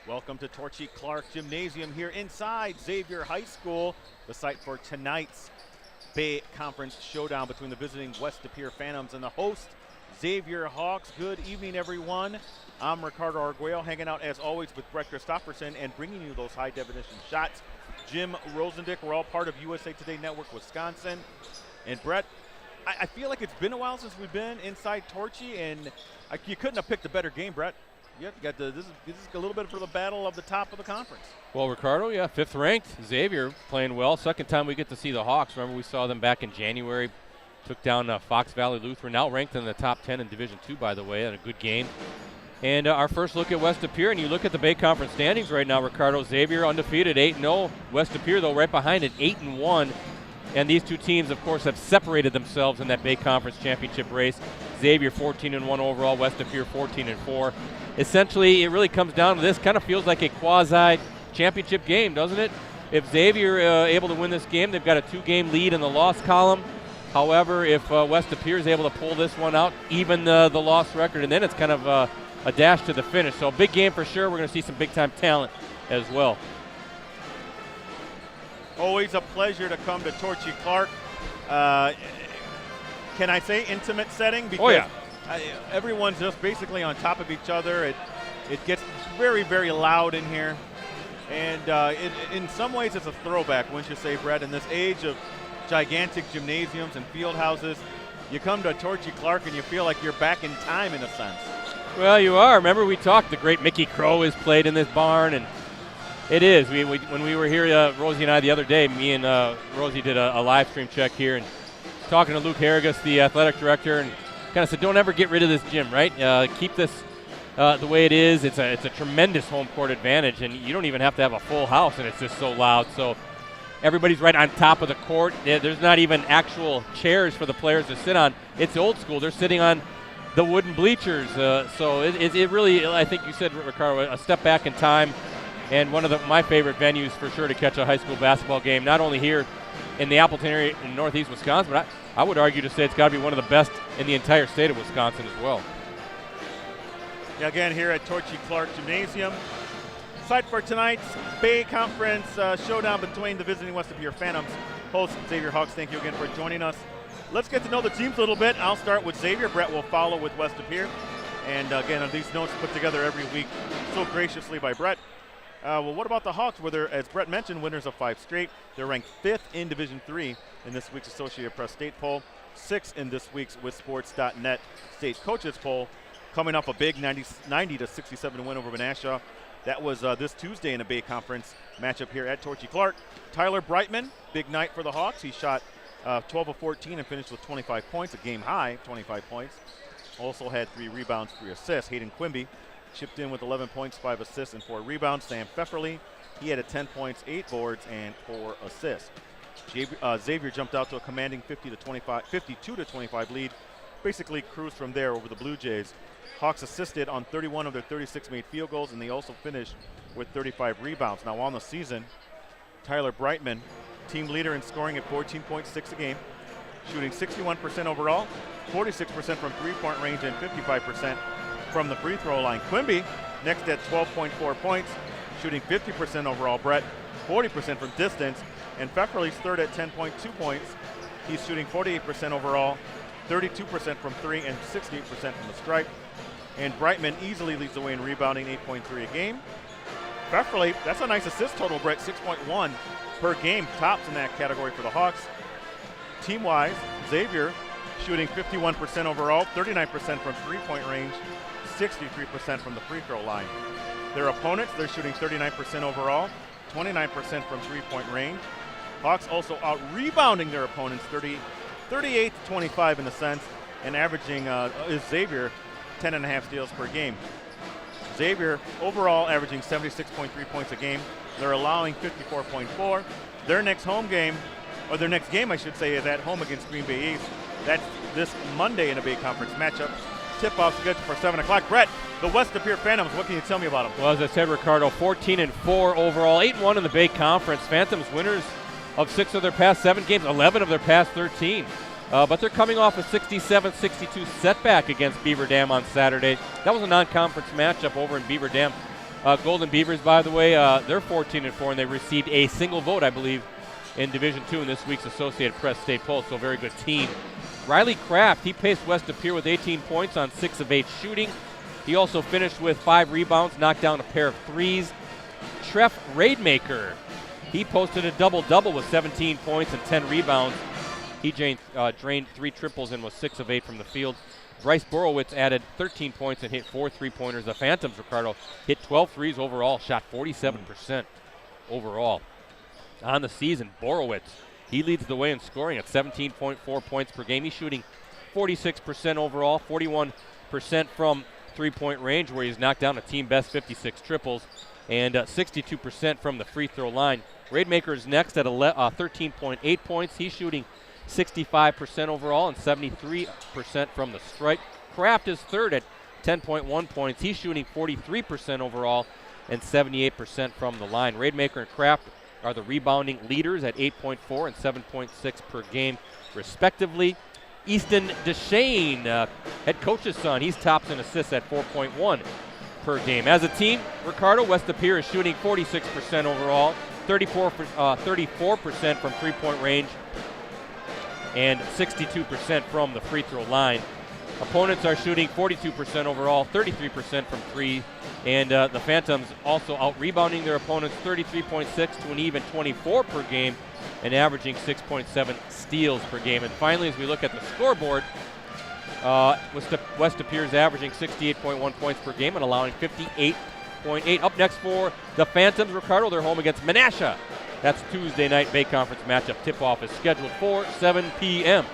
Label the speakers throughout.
Speaker 1: Welcome to Torchy Clark Gymnasium here inside Xavier High School, the site for tonight's Bay Conference showdown between the visiting West De Pere Phantoms and the host Xavier Hawks. Good evening, everyone. I'm Ricardo Arguello, hanging out as always with Brett Christopherson and bringing you those high-definition shots. Jim Rosandick, we're all part of USA Today Network Wisconsin. And Brett, I feel like it's been a while since we've been inside Torchy, and you couldn't have picked a better game, Brett. Yep, you got this is a little bit for the battle of the top of the conference.
Speaker 2: Well, Ricardo, yeah, 5th ranked. Xavier playing well. Second time we get to see the Hawks. Remember, we saw them back in January. Took down Fox Valley Lutheran, now ranked in the top 10 in Division II, by the way, and a good game. And our first look at West De Pere, and you look at the Bay Conference standings right now, Ricardo. Xavier undefeated, 8-0. West De Pere, though, right behind it, 8-1. And these two teams, of course, have separated themselves in that Bay Conference championship race. Xavier 14-1 overall, West De Pere 14-4. Essentially, it really comes down to this. Kind of feels like a quasi-championship game, doesn't it? If Xavier able to win this game, they've got a 2-game lead in the loss column. However, if West De Pere is able to pull this one out, even the loss record, and then it's kind of a dash to the finish. So big game for sure. We're going to see some big-time talent as well.
Speaker 1: Always a pleasure to come to Torchy Clark. Can I say intimate setting? Because
Speaker 2: oh, yeah.
Speaker 1: Everyone's just basically on top of each other. It gets very, very loud in here. And in some ways it's a throwback, wouldn't you say, Brett? In this age of gigantic gymnasiums and field houses, you come to Torchy Clark and you feel like you're back in time in a sense.
Speaker 2: Well, you are. Remember we talked, the great Mickey Crow is played in this barn, and it is. When we were here, Rosie and I, the other day, me and Rosie did a live stream check here, and talking to Luke Harrigus, the athletic director, and kind of said, don't ever get rid of this gym, right? Keep this the way it is. It's a tremendous home court advantage, and you don't even have to have a full house, and it's just so loud. So everybody's right on top of the court. There's not even actual chairs for the players to sit on. It's old school. They're sitting on the wooden bleachers. So it really, I think you said, Ricardo, a step back in time, and one of my favorite venues for sure to catch a high school basketball game, not only here in the Appleton area in northeast Wisconsin, but I would argue to say it's got to be one of the best in the entire state of Wisconsin as well.
Speaker 1: Yeah, again, here at Torchy Clark Gymnasium. Site for tonight's Bay Conference showdown between the visiting West De Pere Phantoms, host Xavier Hawks. Thank you again for joining us. Let's get to know the teams a little bit. I'll start with Xavier. Brett will follow with West De Pere. And again, these notes put together every week so graciously by Brett. Well, what about the Hawks? Where they're, as Brett mentioned, winners of 5 straight. They're ranked 5th in Division III in this week's Associated Press State Poll, 6th in this week's WithSports.net State Coaches Poll, coming off a big 90-67 win over Menasha. That was this Tuesday in a Bay Conference matchup here at Torchy Clark. Tyler Brightman, big night for the Hawks. He shot 12 of 14 and finished with 25 points, a game high, 25 points. Also had 3 rebounds, 3 assists. Hayden Quimby chipped in with 11 points, 5 assists, and 4 rebounds. Sam Pfefferly, he had 10 points, 8 boards, and 4 assists. Xavier jumped out to a commanding 52-25 lead, basically cruised from there over the Blue Jays. Hawks assisted on 31 of their 36 made field goals, and they also finished with 35 rebounds. Now on the season, Tyler Brightman, team leader in scoring at 14.6 a game, shooting 61% overall, 46% from three-point range, and 55% from the free throw line. Quimby next at 12.4 points, shooting 50% overall, Brett, 40% from distance, and Pfefferly's third at 10.2 points. He's shooting 48% overall, 32% from 3, and 68% from the stripe. And Brightman easily leads the way in rebounding, 8.3 a game. Pfefferly, that's a nice assist total, Brett, 6.1 per game, tops in that category for the Hawks. Team-wise, Xavier shooting 51% overall, 39% from three-point range, 63% from the free throw line. Their opponents, they're shooting 39% overall, 29% from three-point range. Hawks also out-rebounding their opponents, 38-25 in a sense, and averaging is Xavier 10.5 steals per game. Xavier overall averaging 76.3 points a game. They're allowing 54.4. Their next home game, or their next game I should say, is at home against Green Bay East. That's this Monday in a Bay Conference matchup. Tip-off scheduled for 7 o'clock. Brett, the West De Pere Phantoms, what can you tell me about them?
Speaker 2: Well, as I said, Ricardo, 14-4 overall, 8-1 in the Bay Conference. Phantoms winners of 6 of their past 7 games, 11 of their past 13. But they're coming off a 67-62 setback against Beaver Dam on Saturday. That was a non-conference matchup over in Beaver Dam. Golden Beavers, by the way, they're 14-4, and they received a single vote, I believe, in Division II in this week's Associated Press State poll, so a very good team. Riley Kraft, he paced West De Pere with 18 points on 6 of 8 shooting. He also finished with 5 rebounds, knocked down a pair of threes. Treff Raidmaker, he posted a double-double with 17 points and 10 rebounds. He drained 3 triples and was 6 of 8 from the field. Bryce Borowitz added 13 points and hit 4 3-pointers. The Phantoms, Ricardo, hit 12 threes overall, shot 47% overall. On the season, Borowitz, he leads the way in scoring at 17.4 points per game. He's shooting 46% overall, 41% from three-point range, where he's knocked down a team-best 56 triples, and 62% from the free throw line. Raidmaker is next at 13.8 points. He's shooting 65% overall and 73% from the stripe. Kraft is third at 10.1 points. He's shooting 43% overall and 78% from the line. Raidmaker and Kraft are the rebounding leaders at 8.4 and 7.6 per game, respectively. Easton Deshane, head coach's son, he's tops in assists at 4.1 per game. As a team, Ricardo, West De Pere is shooting 46% overall, 34% from three-point range, and 62% from the free throw line. Opponents are shooting 42% overall, 33% from three, and the Phantoms also out-rebounding their opponents 33.6 to an even 24 per game, and averaging 6.7 steals per game. And finally, as we look at the scoreboard, West De Pere is averaging 68.1 points per game and allowing 58.8. Up next for the Phantoms, Ricardo, they're home against Menasha. That's Tuesday night Bay Conference matchup. Tip-off is scheduled for 7 p.m.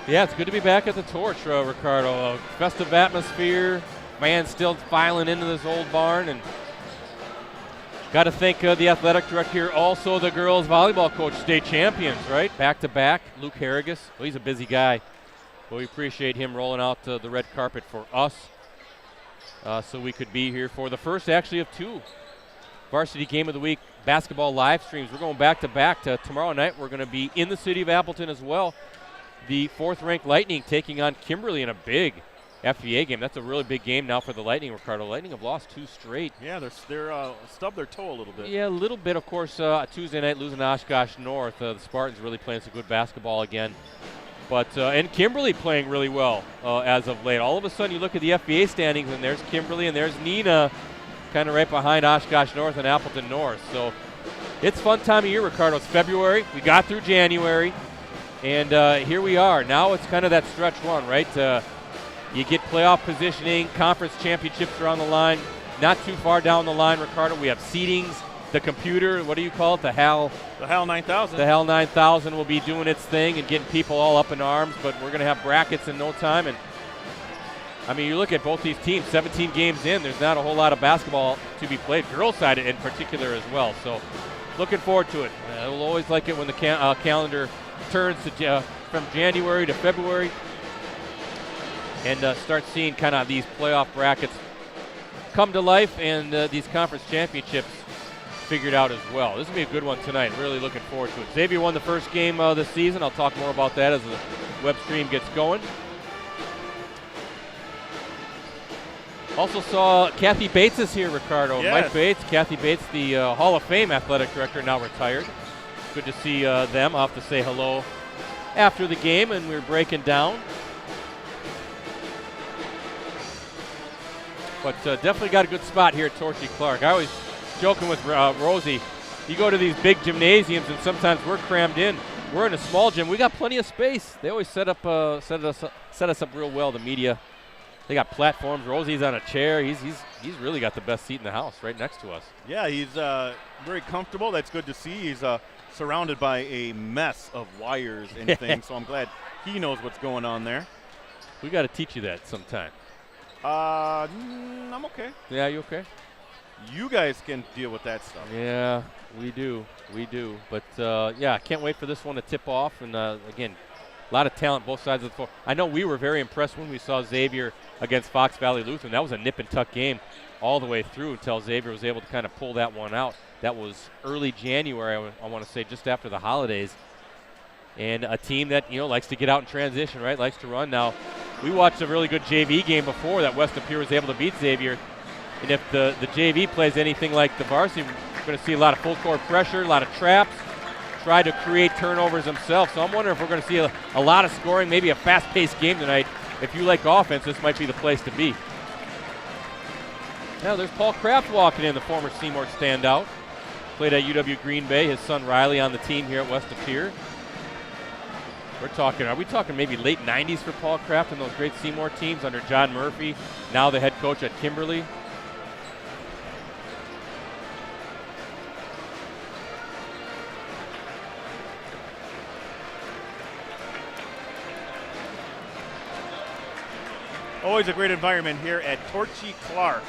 Speaker 2: Yeah, it's good to be back at the Torch, Ricardo. Festive atmosphere, fans still filing into this old barn, and got to thank the athletic director here, also the girls volleyball coach, state champions, right? Back to back, Luke Harrigus. Well, he's a busy guy, but we appreciate him rolling out the red carpet for us, so we could be here for the first, actually, of 2 Varsity Game of the Week basketball live streams. We're going back to back to tomorrow night. We're going to be in the city of Appleton as well. The 4th-ranked Lightning taking on Kimberly in a big FVA game. That's a really big game now for the Lightning, Ricardo. Lightning have lost 2 straight.
Speaker 1: Yeah, they're stubbed their toe a little bit.
Speaker 2: Yeah, a little bit. Of course, Tuesday night losing to Oshkosh North. The Spartans really playing some good basketball again. But and Kimberly playing really well as of late. All of a sudden, you look at the FVA standings, and there's Kimberly, and there's Nina, kind of right behind Oshkosh North and Appleton North. So it's fun time of year, Ricardo. It's February. We got through January. And here we are. Now it's kind of that stretch run, right? You get playoff positioning, conference championships are on the line. Not too far down the line, Ricardo. We have seedings, the computer, what do you call it? The HAL
Speaker 1: 9000.
Speaker 2: The HAL 9000 will be doing its thing and getting people all up in arms, but we're going to have brackets in no time. And I mean, you look at both these teams, 17 games in, there's not a whole lot of basketball to be played, girls' side in particular as well. So looking forward to it. We'll always like it when the calendar turns to from January to February, and start seeing kind of these playoff brackets come to life, and these conference championships figured out as well. This will be a good one tonight. Really looking forward to it. Xavier won the first game this season. I'll talk more about that as the web stream gets going. Also saw Kathy Bates is here, Ricardo.
Speaker 1: Yes.
Speaker 2: Mike Bates, Kathy Bates, the Hall of Fame athletic director, now retired. Good to see them. I'll have to say hello after the game, and we're breaking down. But definitely got a good spot here at Torchy Clark. I was joking with Rosie. You go to these big gymnasiums, and sometimes we're crammed in. We're in a small gym. We got plenty of space. They always set us up real well. The media, they got platforms. Rosie's on a chair. He's really got the best seat in the house, right next to us.
Speaker 1: Yeah, he's very comfortable. That's good to see. He's surrounded by a mess of wires and things, so I'm glad he knows what's going on there.
Speaker 2: We got to teach you that sometime.
Speaker 1: I'm okay.
Speaker 2: Yeah, you okay?
Speaker 1: You guys can deal with that stuff.
Speaker 2: Yeah, we do. But, yeah, can't wait for this one to tip off. And, again, A lot of talent both sides of the floor. I know we were very impressed when we saw Xavier against Fox Valley Lutheran. That was a nip and tuck game all the way through until Xavier was able to kind of pull that one out. That was early January, I want to say, just after the holidays. And a team that, likes to get out in transition, right? Likes to run. Now, we watched a really good JV game before that West of Pere was able to beat Xavier. And if the JV plays anything like the varsity, we're going to see a lot of full court pressure, a lot of traps, try to create turnovers themselves. So I'm wondering if we're going to see a lot of scoring, maybe a fast-paced game tonight. If you like offense, this might be the place to be. Now there's Paul Kraft walking in, the former Seymour standout. Played at UW Green Bay. His son Riley on the team here at West of Pere. Are we talking maybe late 90s for Paul Kraft and those great Seymour teams under John Murphy, now the head coach at Kimberly?
Speaker 1: Always a great environment here at Torchy Clark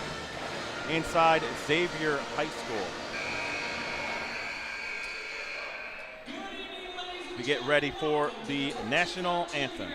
Speaker 1: inside Xavier High School. We get ready for the national anthem.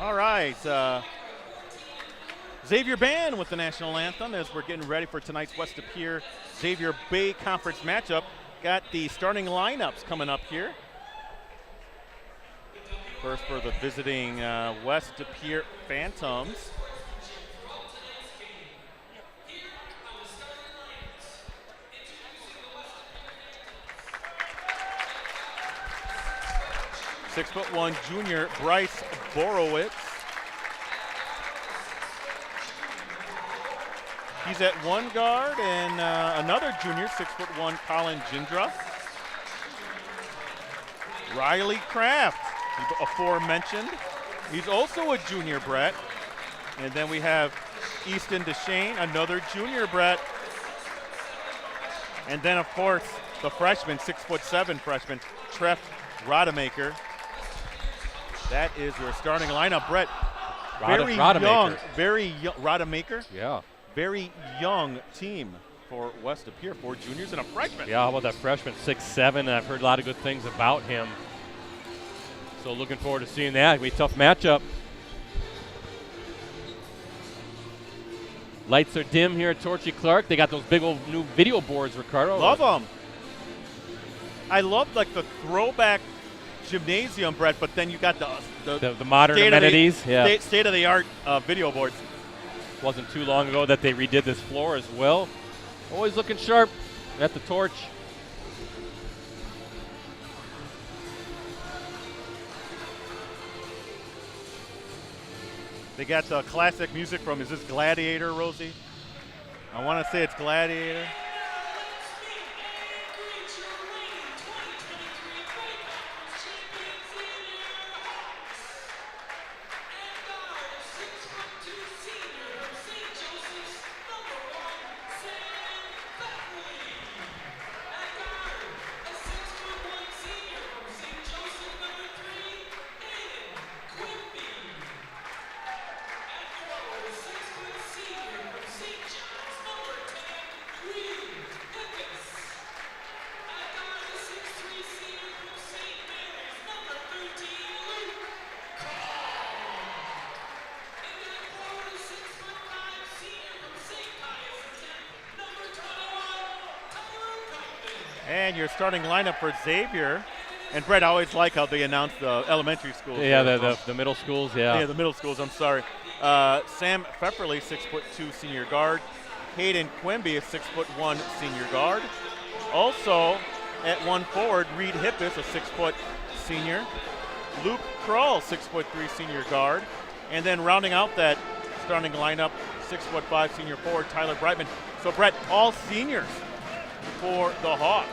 Speaker 1: All right, Xavier Band with the national anthem as we're getting ready for tonight's West of Pere Xavier Bay Conference matchup. Got the starting lineups coming up here. First for the visiting West of Pere Phantoms. .6'1" junior Bryce Borowitz. He's at one guard, and another junior, 6'1", Colin Jindra. Riley Kraft, aforementioned. He's also a junior, Brett. And then we have Easton DeShane, another junior, Brett. And then, of course, the freshman, 6'7" freshman, Treff Rodemaker. That is your starting lineup, Brett. Very young, Rodemaker.
Speaker 2: Yeah.
Speaker 1: Very young team for West of Pier, 4 juniors and a freshman.
Speaker 2: Yeah, how about that freshman, 6'7", I've heard a lot of good things about him. So looking forward to seeing that. It'll be a tough matchup. Lights are dim here at Torchy Clark. They got those big old new video boards, Ricardo.
Speaker 1: Love them. I love like the throwback gymnasium, Brett, but then you got
Speaker 2: the modern amenities.
Speaker 1: State of the art video boards.
Speaker 2: Wasn't too long ago that they redid this floor as well. Always looking sharp at the torch.
Speaker 1: They got the classic music from, is this Gladiator, Rosie? I want to say it's Gladiator. And your starting lineup for Xavier. And Brett, I always like how they announce the elementary schools.
Speaker 2: Yeah, the middle schools, yeah.
Speaker 1: Yeah, the middle schools, I'm sorry. Sam Pfefferly, 6'2" senior guard. Hayden Quimby, a 6'1" senior guard. Also, at 1 forward, Reed Hippis, a 6' senior. Luke Kroll, 6'3" senior guard. And then rounding out that starting lineup, 6'5" senior forward, Tyler Brightman. So, Brett, all seniors for the Hawks.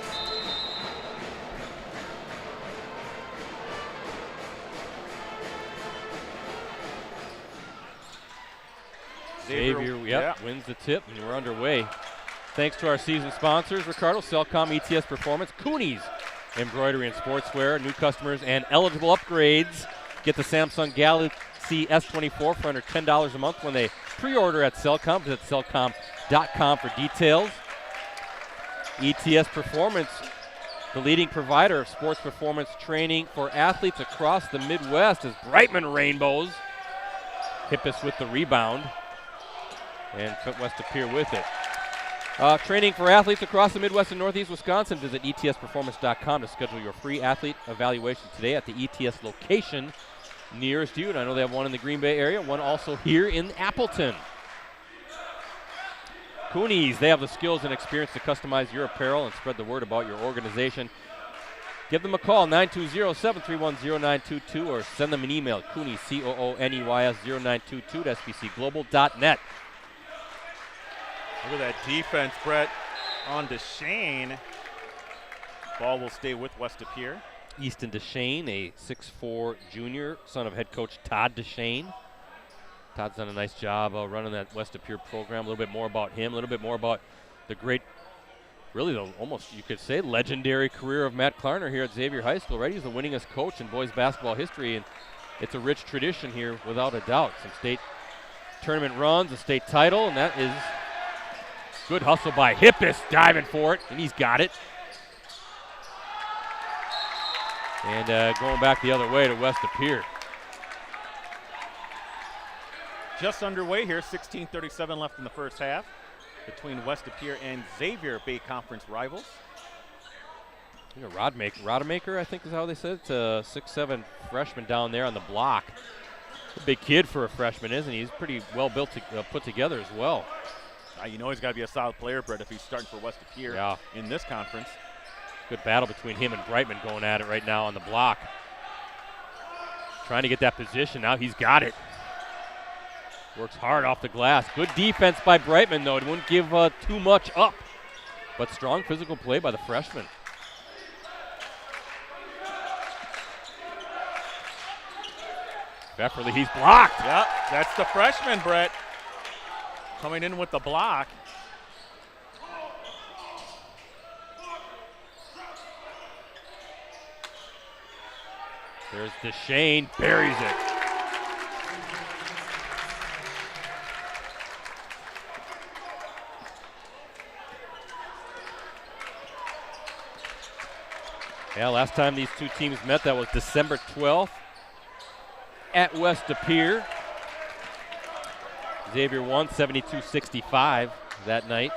Speaker 2: Xavier, wins the tip, and we're underway. Thanks to our season sponsors, Ricardo, Cellcom, ETS Performance, Cooney's Embroidery and Sportswear, new customers and eligible upgrades. Get the Samsung Galaxy S24 for under $10 a month when they pre-order at Cellcom. Visit cellcom.com for details. ETS Performance, the leading provider of sports performance training for athletes across the Midwest, as Brightman rainbows. Hippis with the rebound. And West of Pier with it. Training for athletes across the Midwest and Northeast Wisconsin. Visit etsperformance.com to schedule your free athlete evaluation today at the ETS location nearest you. And I know they have one in the Green Bay area, one also here in Appleton. Cooney's, they have the skills and experience to customize your apparel and spread the word about your organization. Give them a call, 920-731-0922, or send them an email, Cooney, COONEYS 0922 at sbcglobal.net.
Speaker 1: Look at that defense, Brett, on DeShane. Ball will stay with West of Pier.
Speaker 2: Easton DeShane, a 6'4" junior, son of head coach Todd DeShane. Todd's done a nice job running that West of Pier program. A little bit more about him, a little bit more about the great, really the almost, you could say, legendary career of Matt Klarner here at Xavier High School, right? He's the winningest coach in boys basketball history, and it's a rich tradition here without a doubt. Some state tournament runs, a state title, and that is good hustle by Hippis, diving for it, and he's got it. And going back the other way to West of Pier.
Speaker 1: Just underway here, 16:37 left in the first half between West of Pier and Xavier, Bay Conference rivals.
Speaker 2: You know, Rodemaker, I think is how they said it. 6'7" freshman down there on the block. A big kid for a freshman, isn't he? He's pretty well built, put together as well.
Speaker 1: You know he's got to be a solid player, Brett, if he's starting for West of Pier in this conference.
Speaker 2: Good battle between him and Brightman going at it right now on the block. Trying to get that position. Now he's got it. Works hard off the glass. Good defense by Brightman, though. It wouldn't give too much up. But strong physical play by the freshman. Pfefferly, he's blocked.
Speaker 1: Yep, that's the freshman, Brett. Coming in with the block.
Speaker 2: There's DeShane, buries it. Yeah, last time these two teams met, that was December 12th at West De Pere. Xavier won 72-65 that night.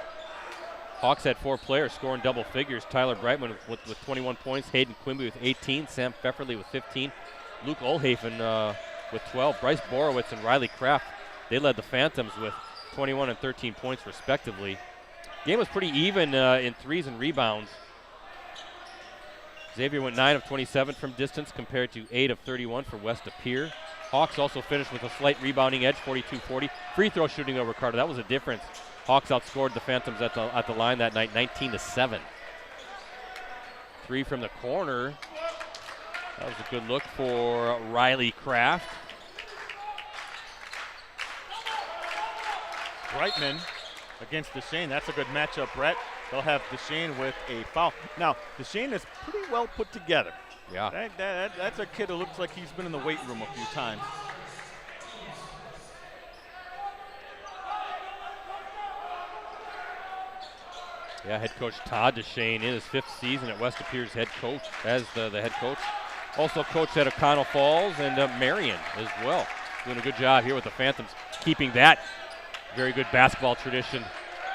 Speaker 2: Hawks had 4 players scoring double figures. Tyler Brightman with 21 points, Hayden Quimby with 18, Sam Pfefferly with 15, Luke Olhafen with 12, Bryce Borowitz and Riley Kraft, they led the Phantoms with 21 and 13 points respectively. Game was pretty even in threes and rebounds. Xavier went 9 of 27 from distance compared to 8 of 31 for West De Pere. Hawks also finished with a slight rebounding edge, 42-40. Free throw shooting though, Ricardo, that was a difference. Hawks outscored the Phantoms at the line that night, 19-7. 3 from the corner. That was a good look for Riley Kraft.
Speaker 1: Brightman against Deshane. That's a good matchup, Brett. They'll have Deshane with a foul. Now, Deshane is pretty well put together.
Speaker 2: Yeah.
Speaker 1: That's a kid who looks like he's been in the weight room a few times.
Speaker 2: Yeah, head coach Todd Deshane in his 5th season at West De Pere's head coach, as the head coach. Also coached at O'Connell Falls and Marion as well. Doing a good job here with the Phantoms, keeping that very good basketball tradition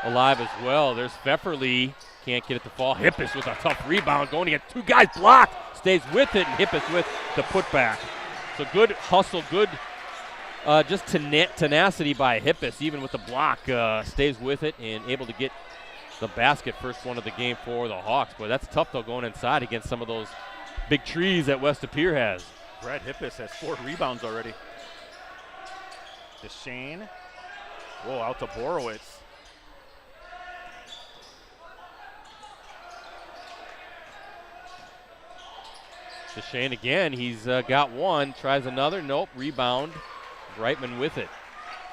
Speaker 2: alive as well. There's Pfefferly, can't get it to fall. Hippis with a tough rebound, going to get 2 guys blocked. Stays with it, and Hippis with the putback. So good hustle, good just tenacity by Hippis, even with the block. Stays with it and able to get the basket, first one of the game for the Hawks. Boy, that's tough, though, going inside against some of those big trees that West De Pere has.
Speaker 1: Brett Hippis has 4 rebounds already. Deshane. Whoa, out to Borowitz.
Speaker 2: Deshane again, he's got 1, tries another, nope, rebound. Brightman with it.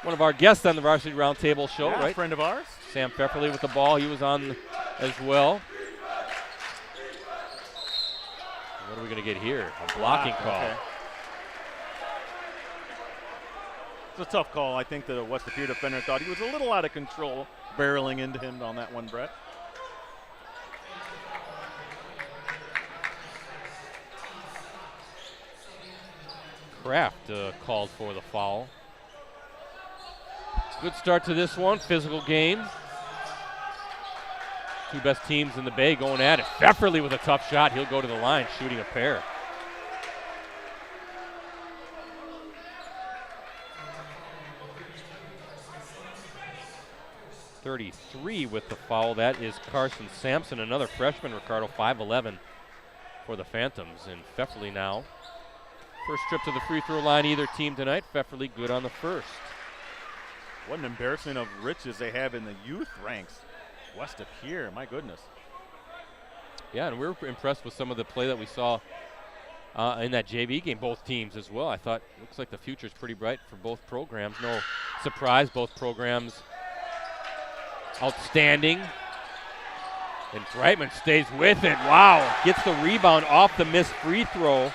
Speaker 2: One of our guests on the Varsity Roundtable show,
Speaker 1: yeah,
Speaker 2: right?
Speaker 1: Friend of ours.
Speaker 2: Sam Pfefferly with the ball, he was on as well. What are we going to get here? A blocking call.
Speaker 1: Okay. It's a tough call. I think the West De Pere defender thought he was a little out of control, barreling into him on that one, Brett.
Speaker 2: Kraft called for the foul. Good start to this one, physical game. 2 best teams in the Bay going at it. Pfefferly with a tough shot. He'll go to the line, shooting a pair. .33 with the foul. That is Carson Sampson, another freshman, Ricardo, 5'11" for the Phantoms. And Pfefferly now. First trip to the free throw line either team tonight. Pfefferly good on the first.
Speaker 1: What an embarrassment of riches they have in the youth ranks. West De Pere, my goodness.
Speaker 2: Yeah, and we were impressed with some of the play that we saw in that JV game, both teams as well. I thought, looks like the future's pretty bright for both programs. No surprise, both programs outstanding. And Brightman stays with it. Wow, gets the rebound off the missed free throw.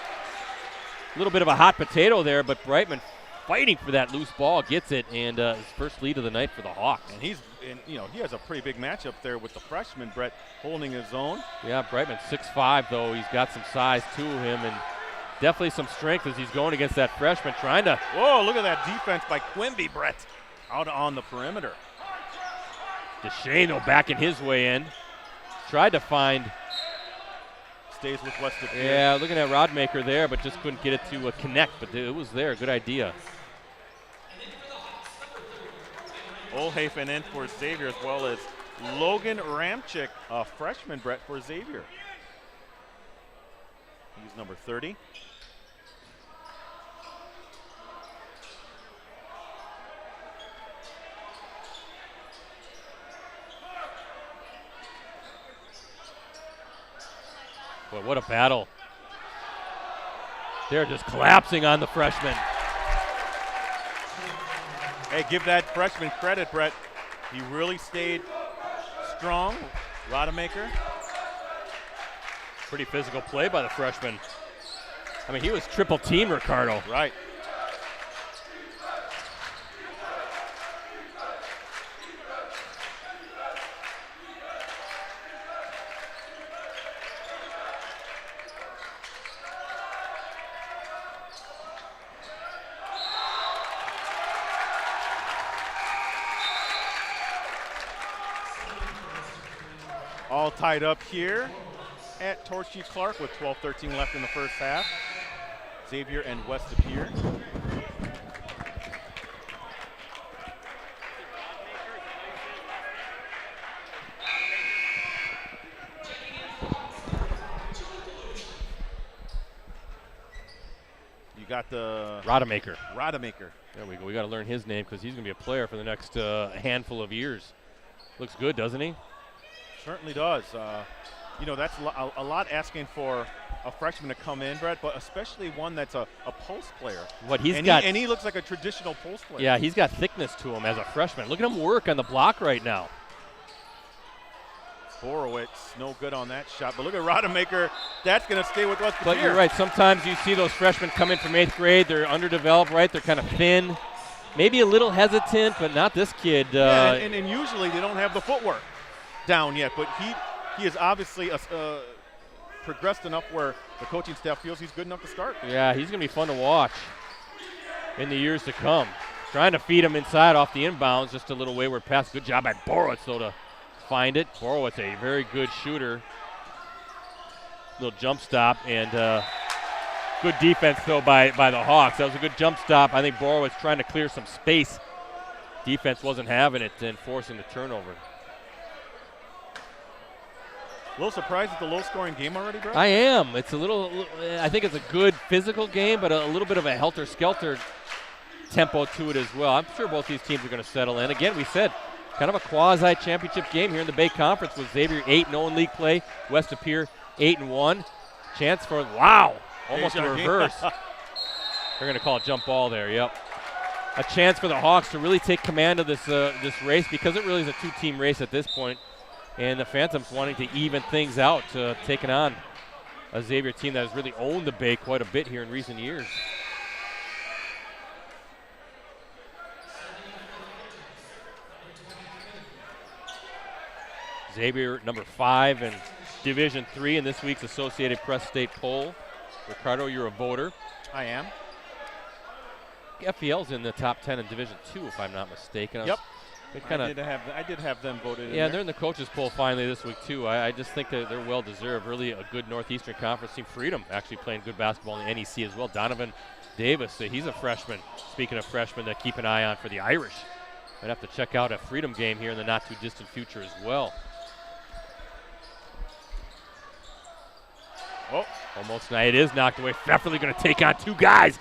Speaker 2: A little bit of a hot potato there, but Brightman fighting for that loose ball, gets it, and his first lead of the night for the Hawks.
Speaker 1: And he has a pretty big matchup there with the freshman, Brett, holding his own.
Speaker 2: Yeah, Brightman 6'5", though. He's got some size to him, and definitely some strength as he's going against that freshman, trying to.
Speaker 1: Whoa, look at that defense by Quimby, Brett, out on the perimeter.
Speaker 2: Deshane, though, backing his way in. Tried to find.
Speaker 1: Stays with West De Pere.
Speaker 2: Yeah, looking at Rodmaker there, but just couldn't get it to connect, but it was there. Good idea.
Speaker 1: Olhafen in for Xavier, as well as Logan Ramchick, a freshman, Brett, for Xavier. He's number 30.
Speaker 2: Boy, what a battle. They're just collapsing on the freshman.
Speaker 1: Hey, give that freshman credit, Brett. He really stayed strong. Rodemaker.
Speaker 2: Pretty physical play by the freshman. I mean, he was triple team, Ricardo.
Speaker 1: Right. All tied up here at Torchy Clark with 12-13 left in the first half. Xavier and West De Pere. You got the
Speaker 2: Rodemaker.
Speaker 1: There
Speaker 2: we go. We got to learn his name because he's going to be a player for the next handful of years. Looks good, doesn't he?
Speaker 1: Certainly does. You know, that's a lot asking for a freshman to come in, Brett, but especially one that's a post player. And he looks like a traditional post player.
Speaker 2: Yeah, he's got thickness to him as a freshman. Look at him work on the block right now.
Speaker 1: Borowitz, no good on that shot. But look at Rodemaker. That's going to stay with West De Pere.
Speaker 2: But you're right. Sometimes you see those freshmen come in from 8th grade. They're underdeveloped, right? They're kind of thin. Maybe a little hesitant, but not this kid.
Speaker 1: Yeah, and usually they don't have the footwork down yet. But he is obviously progressed enough where the coaching staff feels he's good enough to start.
Speaker 2: Yeah, he's going to be fun to watch in the years to come. Trying to feed him inside off the inbounds. Just a little wayward pass. Good job by Borowitz, though, to find it. Borowitz, a very good shooter. Little jump stop and good defense, though, by the Hawks. That was a good jump stop. I think Borowitz trying to clear some space. Defense wasn't having it and forcing the turnover.
Speaker 1: A little surprised at the low-scoring game already, bro?
Speaker 2: I am. It's a little. I think it's a good physical game, but a little bit of a helter-skelter tempo to it as well. I'm sure both these teams are going to settle in. Again, we said kind of a quasi-championship game here in the Bay Conference with Xavier 8-0 in league play, West De Pere 8-1. Chance for almost a reverse. They're going to call a jump ball there. Yep. A chance for the Hawks to really take command of this race because it really is a two-team race at this point. And the Phantoms wanting to even things out, taking on a Xavier team that has really owned the Bay quite a bit here in recent years. Xavier number 5 in Division III in this week's Associated Press State poll. Ricardo, you're a voter.
Speaker 1: I am.
Speaker 2: FPL's in the top 10 in Division II, if I'm not mistaken.
Speaker 1: Yep. I did have them voted in.
Speaker 2: Yeah, they're in the coaches poll finally this week too. I just think that they're well deserved. Really a good Northeastern Conference team. Freedom actually playing good basketball in the NEC as well. Donovan Davis, he's a freshman. Speaking of freshmen to keep an eye on for the Irish. I'd have to check out a Freedom game here in the not too distant future as well. Oh, almost now. It is knocked away. Pfefferly going to take on two guys.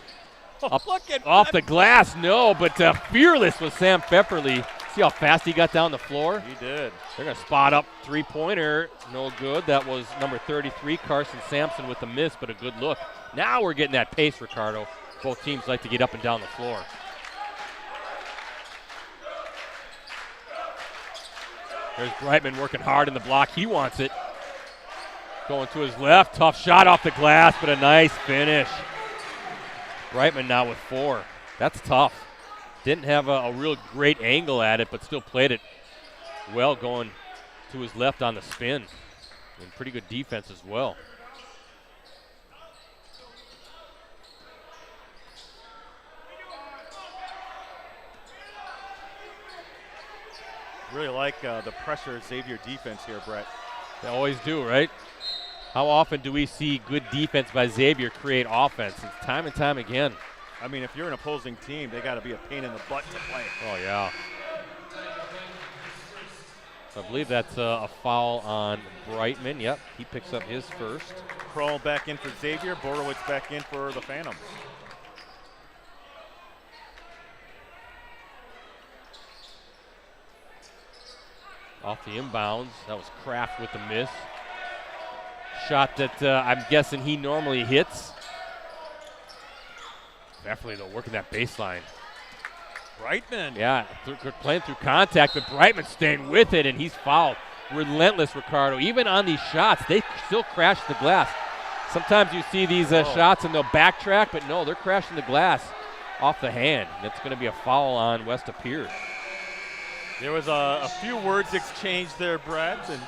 Speaker 2: Off the glass, no, but fearless was Sam Pfefferly. See how fast he got down the floor?
Speaker 1: He did.
Speaker 2: They're going to spot up three-pointer. No good. That was number 33, Carson Sampson, with the miss, but a good look. Now we're getting that pace, Ricardo. Both teams like to get up and down the floor. There's Brightman working hard in the block. He wants it. Going to his left. Tough shot off the glass, but a nice finish. Brightman now with 4. That's tough. Didn't have a real great angle at it, but still played it well, going to his left on the spin. And pretty good defense as well.
Speaker 1: Really like the pressure Xavier defense here, Brett.
Speaker 2: They always do, right? How often do we see good defense by Xavier create offense? It's time and time again.
Speaker 1: I mean, if you're an opposing team, they got to be a pain in the butt to play.
Speaker 2: Oh, yeah. So I believe that's a foul on Brightman. Yep, he picks up his first.
Speaker 1: Kroll back in for Xavier. Borowitz back in for the Phantoms.
Speaker 2: Off the inbounds. That was Kraft with the miss. Shot that I'm guessing he normally hits. Definitely, though, working that baseline.
Speaker 1: Brightman.
Speaker 2: Yeah, playing through contact, but Brightman staying with it, and he's fouled. Relentless, Ricardo. Even on these shots, they still crash the glass. Sometimes you see these shots and they'll backtrack, but no, they're crashing the glass off the hand. That's going to be a foul on West De Pere.
Speaker 1: There was a few words exchanged there, Brett, and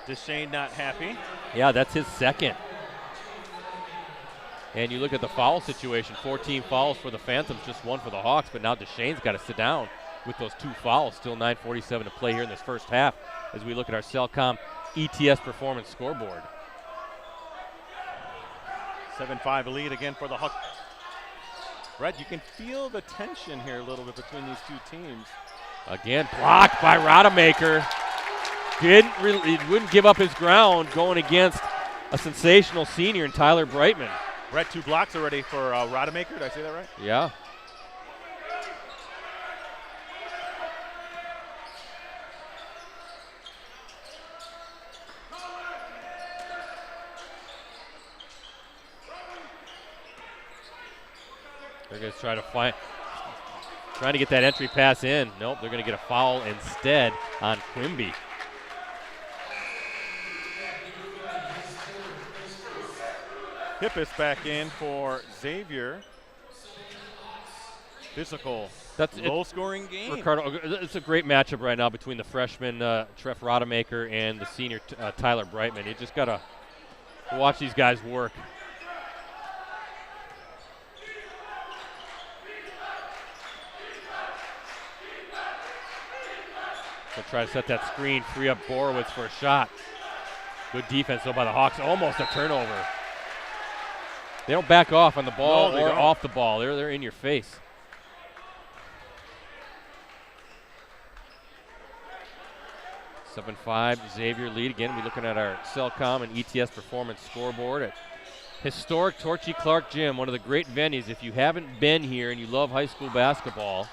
Speaker 1: Deshane not happy.
Speaker 2: Yeah, that's his second. And you look at the foul situation, 14 fouls for the Phantoms, just 1 for the Hawks, but now Deshane's got to sit down with those 2 fouls. Still 9:47 to play here in this first half as we look at our Cellcom ETS Performance scoreboard.
Speaker 1: 7-5 lead again for the Hawks. Brett, you can feel the tension here a little bit between these two teams.
Speaker 2: Again, blocked by Rodemaker. He wouldn't give up his ground going against a sensational senior in Tyler Brightman.
Speaker 1: Brett, 2 blocks already for Rodemaker. Did I say that right?
Speaker 2: Yeah. They're going to trying to get that entry pass in. Nope, they're going to get a foul instead on Quimby.
Speaker 1: Hippis back in for Xavier. Physical, low-scoring game.
Speaker 2: Ricardo, it's a great matchup right now between the freshman Treff Rodemaker and the senior Tyler Brightman. You just got to watch these guys work. They'll try to set that screen, free up Borowitz for a shot. Good defense, though, by the Hawks. Almost a turnover. They don't back off on the ball or off the ball. They're in your face. – 7-5, Xavier lead. Again, we're looking at our Cellcom and ETS Performance scoreboard at historic Torchy Clark Gym, one of the great venues. If you haven't been here and you love high school basketball,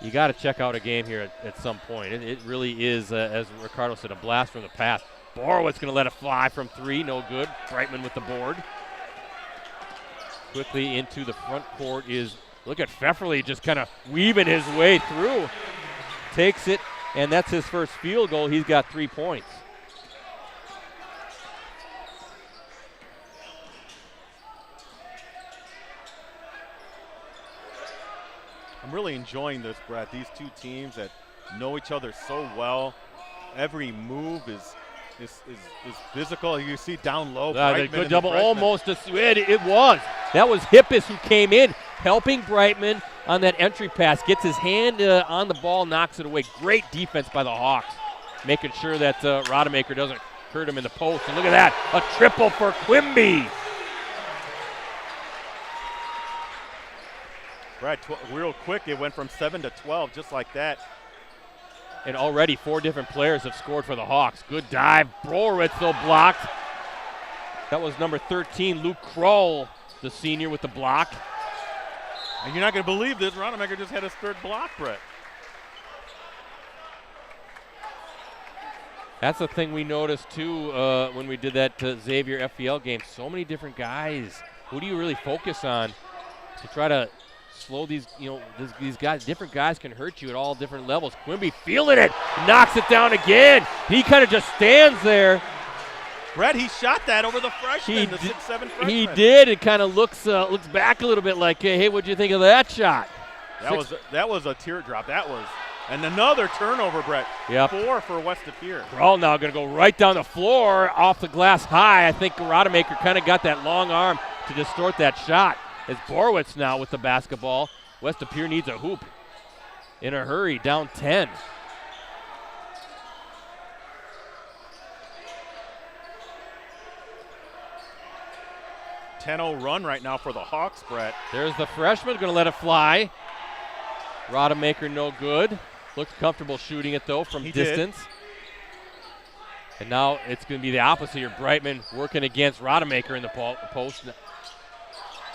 Speaker 2: you got to check out a game here at some point. It really is, as Ricardo said, a blast from the past. Borowitz going to let it fly from 3, no good. Brightman with the board. Quickly into the front court is, look at Pfefferly just kind of weaving his way through. Takes it, and that's his first field goal. He's got 3 points.
Speaker 1: I'm really enjoying this, Brad. These two teams that know each other so well. Every move is physical. You see down low.
Speaker 2: Good double, almost it was. That was Hippis who came in, helping Brightman on that entry pass. Gets his hand on the ball, knocks it away. Great defense by the Hawks, making sure that Rodemaker doesn't hurt him in the post. And look at that, a triple for Quimby.
Speaker 1: Brad, real quick, it went from 7 to 12, just like that.
Speaker 2: And already 4 different players have scored for the Hawks. Good dive. Borowitz, though, blocked. That was number 13, Luke Kroll, the senior, with the block.
Speaker 1: And you're not going to believe this. Rodemaker just had his 3rd block, Brett.
Speaker 2: That's the thing we noticed, too, when we did that Xavier FPL game. So many different guys. Who do you really focus on to try to slow these, these guys? Different guys can hurt you at all different levels. Quimby feeling it, knocks it down again. He kind of just stands there.
Speaker 1: Brett, he shot that over the freshman, the 6'7" freshman.
Speaker 2: He did. It kind of looks back a little bit like, hey, what'd you think of that shot?
Speaker 1: That was a teardrop. And another turnover, Brett.
Speaker 2: Yep.
Speaker 1: 4 for West of Pere.
Speaker 2: Kroll now going to go right down the floor off the glass high. I think Rodemaker kind of got that long arm to distort that shot. It's Borowitz now with the basketball. West of Pere needs a hoop in a hurry, down 10.
Speaker 1: .10 run right now for the Hawks, Brett.
Speaker 2: There's the freshman, going to let it fly. Rodemaker no good. Looked comfortable shooting it, though, from distance. And now it's going to be the opposite here. Brightman working against Rodemaker in the post.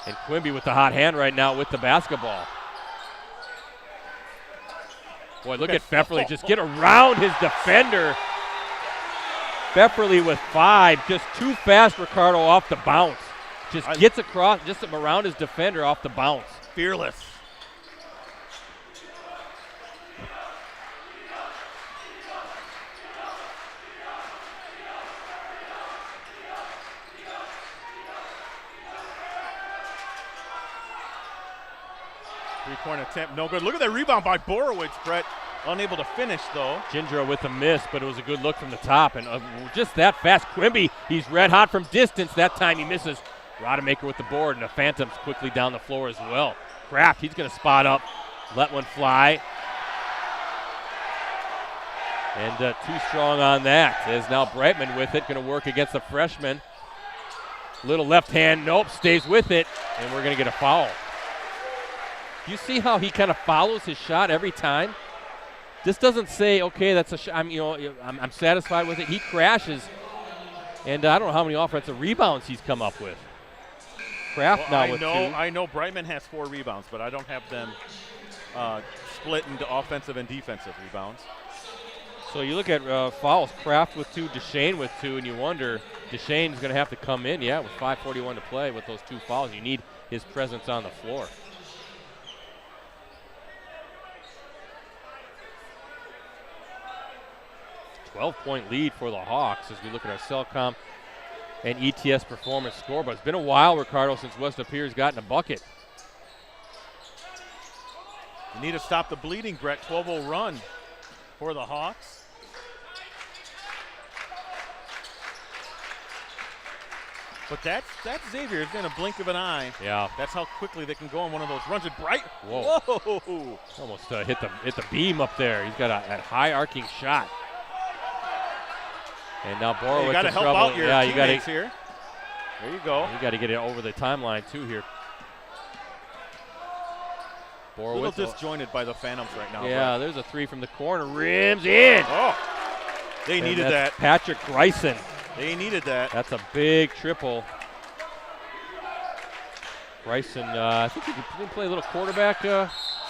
Speaker 2: And Quimby with the hot hand right now with the basketball. Boy, look at Pfefferly just get around his defender. Pfefferly with 5, just too fast, Ricardo, off the bounce. Just gets across, just around his defender off the bounce.
Speaker 1: Fearless. Three-point attempt, no good. Look at that rebound by Borowitz, Brett. Unable to finish, though.
Speaker 2: Gindra with a miss, but it was a good look from the top. And just that fast, Quimby, he's red hot from distance. That time he misses. Rodemaker with the board, and the Phantoms quickly down the floor as well. Kraft, he's going to spot up, let one fly. And too strong on that. As now Brightman with it, going to work against the freshman. Little left hand, nope, stays with it, and we're going to get a foul. You see how he kind of follows his shot every time? This doesn't say, okay, that's a shot. I'm satisfied with it. He crashes, and I don't know how many offensive rebounds he's come up with. Kraft now with 2.
Speaker 1: I know Brightman has 4 rebounds, but I don't have them split into offensive and defensive rebounds.
Speaker 2: So you look at fouls, Kraft with 2, Deshane with 2, and you wonder, Deshane's going to have to come in, with 5:41 to play with those 2 fouls. You need his presence on the floor. .12 lead for the Hawks as we look at our Cellcom and ETS performance scoreboard. It's been a while, Ricardo, since West Appear's gotten a bucket.
Speaker 1: You need to stop the bleeding, Brett. 12-0 run for the Hawks. But that's Xavier. It's in a blink of an eye.
Speaker 2: Yeah.
Speaker 1: That's how quickly they can go on one of those runs. And Bright.
Speaker 2: Whoa.
Speaker 1: Whoa.
Speaker 2: Almost hit the beam up there. He's got a high arcing shot. And now Borowitz
Speaker 1: you got to help
Speaker 2: trouble.
Speaker 1: out your teammates here. There you go.
Speaker 2: You got to get it over the timeline too here.
Speaker 1: Borowitz. A little disjointed by the Phantoms right now.
Speaker 2: Yeah, there's a 3 from the corner. Rims in.
Speaker 1: Oh, they needed that.
Speaker 2: Patrick Greisen.
Speaker 1: They needed that.
Speaker 2: That's a big triple. Greisen, I think he can play a little quarterback.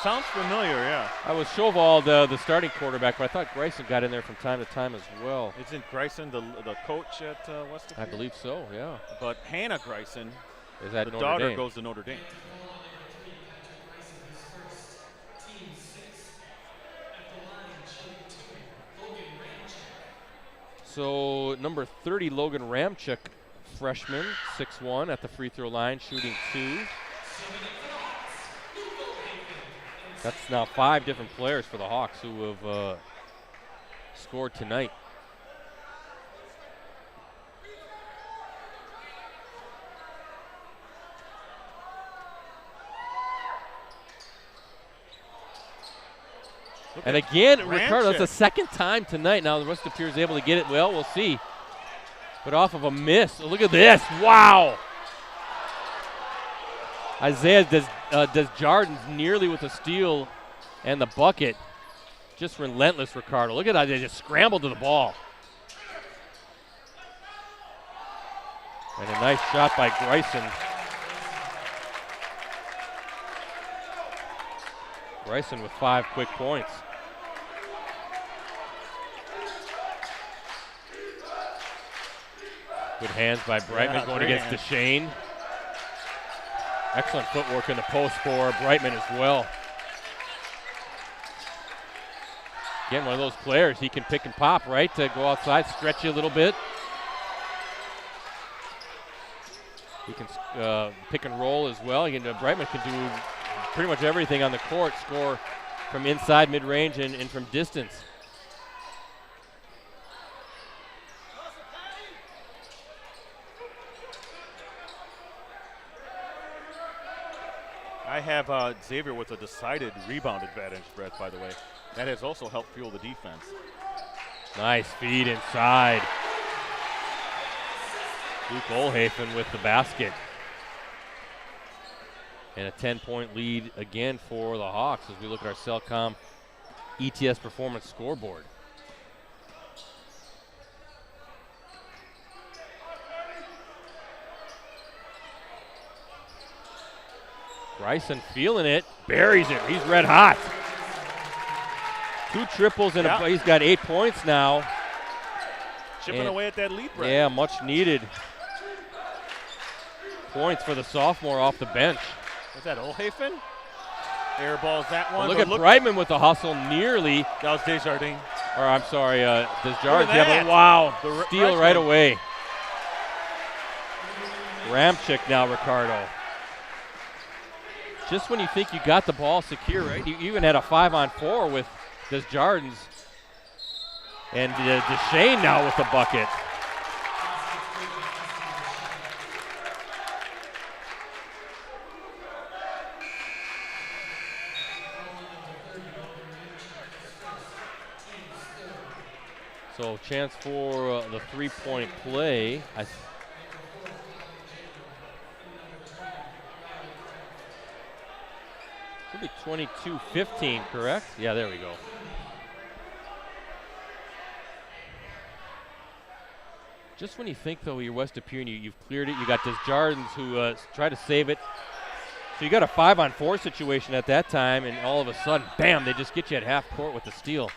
Speaker 1: Sounds familiar, yeah.
Speaker 2: I was Chauval, the starting quarterback, but I thought Greisen got in there from time to time as well.
Speaker 1: Isn't Greisen the coach at West Appear?
Speaker 2: I believe so, yeah.
Speaker 1: But Hannah Greisen,
Speaker 2: is that
Speaker 1: the
Speaker 2: Notre
Speaker 1: daughter,
Speaker 2: Dame.
Speaker 1: goes to Notre Dame.
Speaker 2: So number 30, Logan Ramchuk, freshman, 6'1", at the free throw line, shooting 2. That's now 5 different players for the Hawks who have scored tonight. And again, Ricardo, that's the second time tonight. Now the West Appear is able to get it. Well, we'll see. But off of a miss. Look at this. Wow. Isaiah Desjardins nearly with a steal and the bucket. Just relentless, Ricardo. Look at that. They just scrambled to the ball. And a nice shot by Greisen. Greisen with 5 quick points. Good hands by Brightman going against Deshane. Excellent footwork in the post for Brightman as well. Again, one of those players, he can pick and pop, right? To go outside, stretch you a little bit. He can pick and roll as well. Brightman can do pretty much everything on the court, score from inside, mid-range, and from distance.
Speaker 1: I have Xavier with a decided rebound advantage, Brett, by the way. That has also helped fuel the defense.
Speaker 2: Nice feed inside. Luke Olhafen with the basket. And a 10-point lead again for the Hawks as we look at our Cellcom ETS performance scoreboard. Greisen feeling it, buries it. He's red hot. 2 triples and he's got 8 points now.
Speaker 1: Chipping away at that lead, Brett.
Speaker 2: Yeah, much needed points for the sophomore off the bench.
Speaker 1: Was that Olhafen? Airballs that one.
Speaker 2: Well, look at Brightman with the hustle nearly.
Speaker 1: That was Desjardins.
Speaker 2: Or I'm sorry, Desjardins. Yeah, but wow, steal right away. Ramchuk now, Ricardo. Just when you think you got the ball secure, right? You even had a 5-on-4 with Desjardins. And Deshane now with the bucket. So chance for the three-point play. Should be 22-15, correct? Yeah, there we go. Just when you think, though, you're West Appear, you've cleared it. You got Desjardins who try to save it. So you got a 5-on-4 situation at that time, and all of a sudden, bam, they just get you at half court with the steal.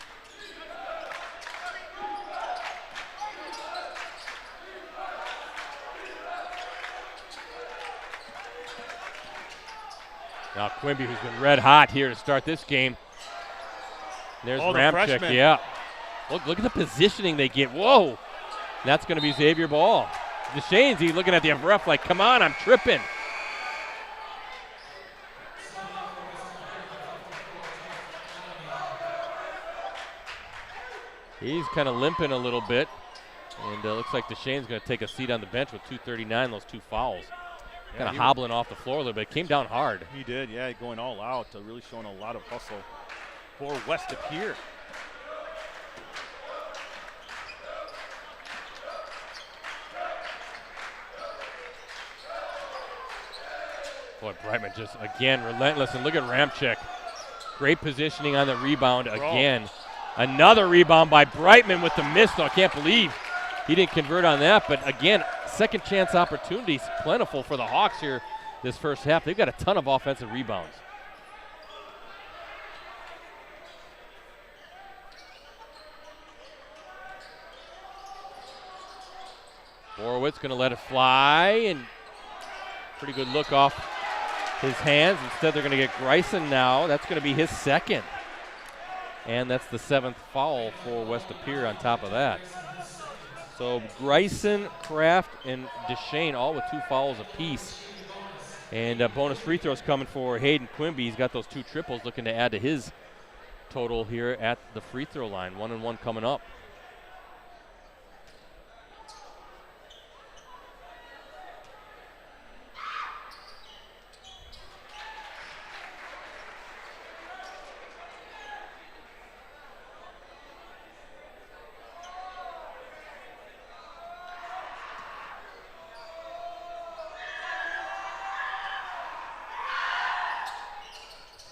Speaker 2: Now Quimby, who's been red hot here to start this game. There's Ramczyk, yeah. Look at the positioning they get. Whoa! That's going to be Xavier ball. DeShane's, he's looking at the ref like, come on, I'm tripping. He's kind of limping a little bit. And looks like DeShane's going to take a seat on the bench with 2:39, those 2 fouls. Yeah, kind of hobbling off the floor a little bit. Came down hard.
Speaker 1: He did, yeah, going all out, really showing a lot of hustle for West Appear.
Speaker 2: Boy, Brightman just, again, relentless. And look at Ramczyk. Great positioning on the rebound again. Another rebound by Brightman with the miss, though. I can't believe he didn't convert on that. But, again, second chance opportunities plentiful for the Hawks here this first half. They've got a ton of offensive rebounds. Horowitz going to let it fly, and pretty good look off his hands. Instead, they're going to get Greisen now. That's going to be his second. And that's the 7th foul for West Appear on top of that. So Greisen, Kraft, and DeShane all with 2 fouls apiece. And bonus free throws coming for Hayden Quimby. He's got those 2 triples, looking to add to his total here at the free throw line. 1-and-1 coming up.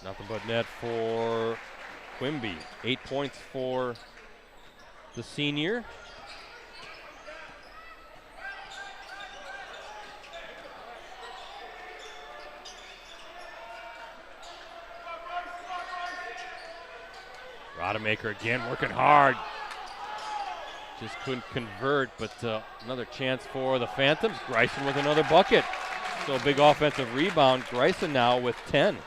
Speaker 2: Nothing but net for Quimby. 8 points for the senior. Rodemaker again working hard. Just couldn't convert, but another chance for the Phantoms. Greisen with another bucket. So a big offensive rebound. Greisen now with 10.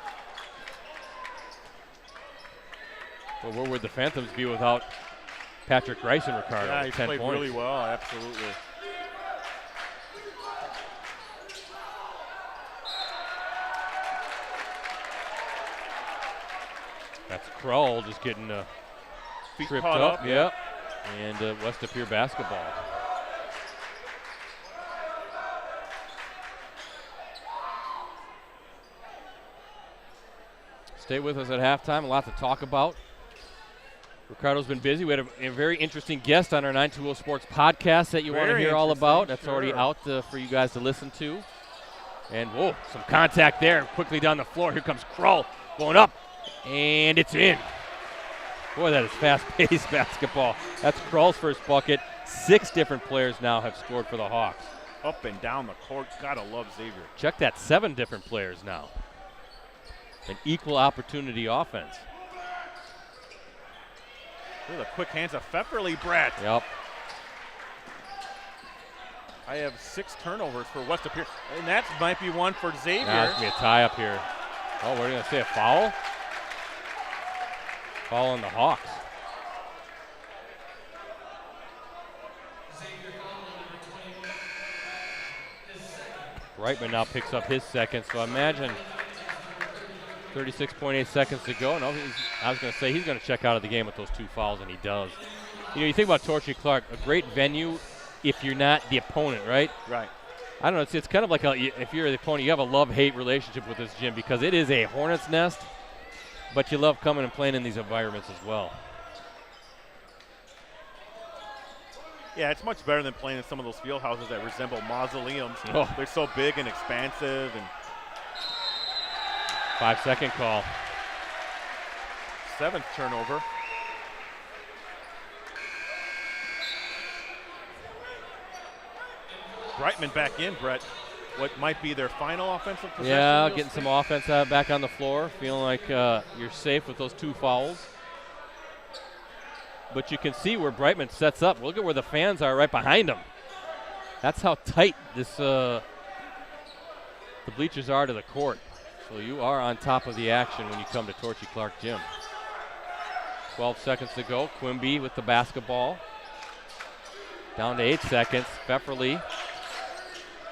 Speaker 2: Well, where would the Phantoms be without Patrick Greisen, Ricardo?
Speaker 1: Yeah, he
Speaker 2: 10
Speaker 1: played
Speaker 2: points.
Speaker 1: really well, absolutely.
Speaker 2: That's Krull just getting tripped up. Yep. And West Appear basketball. Stay with us at halftime. A lot to talk about. Ricardo's been busy. We had a very interesting guest on our 920 Sports podcast that you want to hear all about. That's already out for you guys to listen to. And, whoa, some contact there. Quickly down the floor. Here comes Krull going up. And it's in. Boy, that is fast-paced basketball. That's Krull's first bucket. 6 different players now have scored for the Hawks.
Speaker 1: Up and down the court. Gotta love Xavier.
Speaker 2: Check that, 7 different players now. An equal opportunity offense.
Speaker 1: Look at the quick hands of Pfefferly, Brett.
Speaker 2: Yep.
Speaker 1: I have 6 turnovers for West Appear, and that might be one for Xavier.
Speaker 2: That's going to be a tie up here. Oh, we're going to say a foul? Foul on the Hawks. Brightman now picks up his second, so imagine 36.8 seconds to go. No, I was going to say he's going to check out of the game with those 2 fouls, and he does. You know, you think about Torchy Clark, a great venue if you're not the opponent, right?
Speaker 1: Right.
Speaker 2: I don't know, it's kind of like if you're the opponent, you have a love-hate relationship with this gym because it is a hornet's nest, but you love coming and playing in these environments as well.
Speaker 1: Yeah, it's much better than playing in some of those field houses that resemble mausoleums.
Speaker 2: Oh.
Speaker 1: They're so big and expansive. And
Speaker 2: 5-second call.
Speaker 1: 7th turnover. Brightman back in, Brett. What might be their final offensive possession?
Speaker 2: Yeah, getting some offense back on the floor. Feeling like you're safe with those 2 fouls. But you can see where Brightman sets up. Look at where the fans are right behind him. That's how tight this the bleachers are to the court. So you are on top of the action when you come to Torchy Clark Gym. 12 seconds to go. Quimby with the basketball. Down to 8 seconds. Pfefferly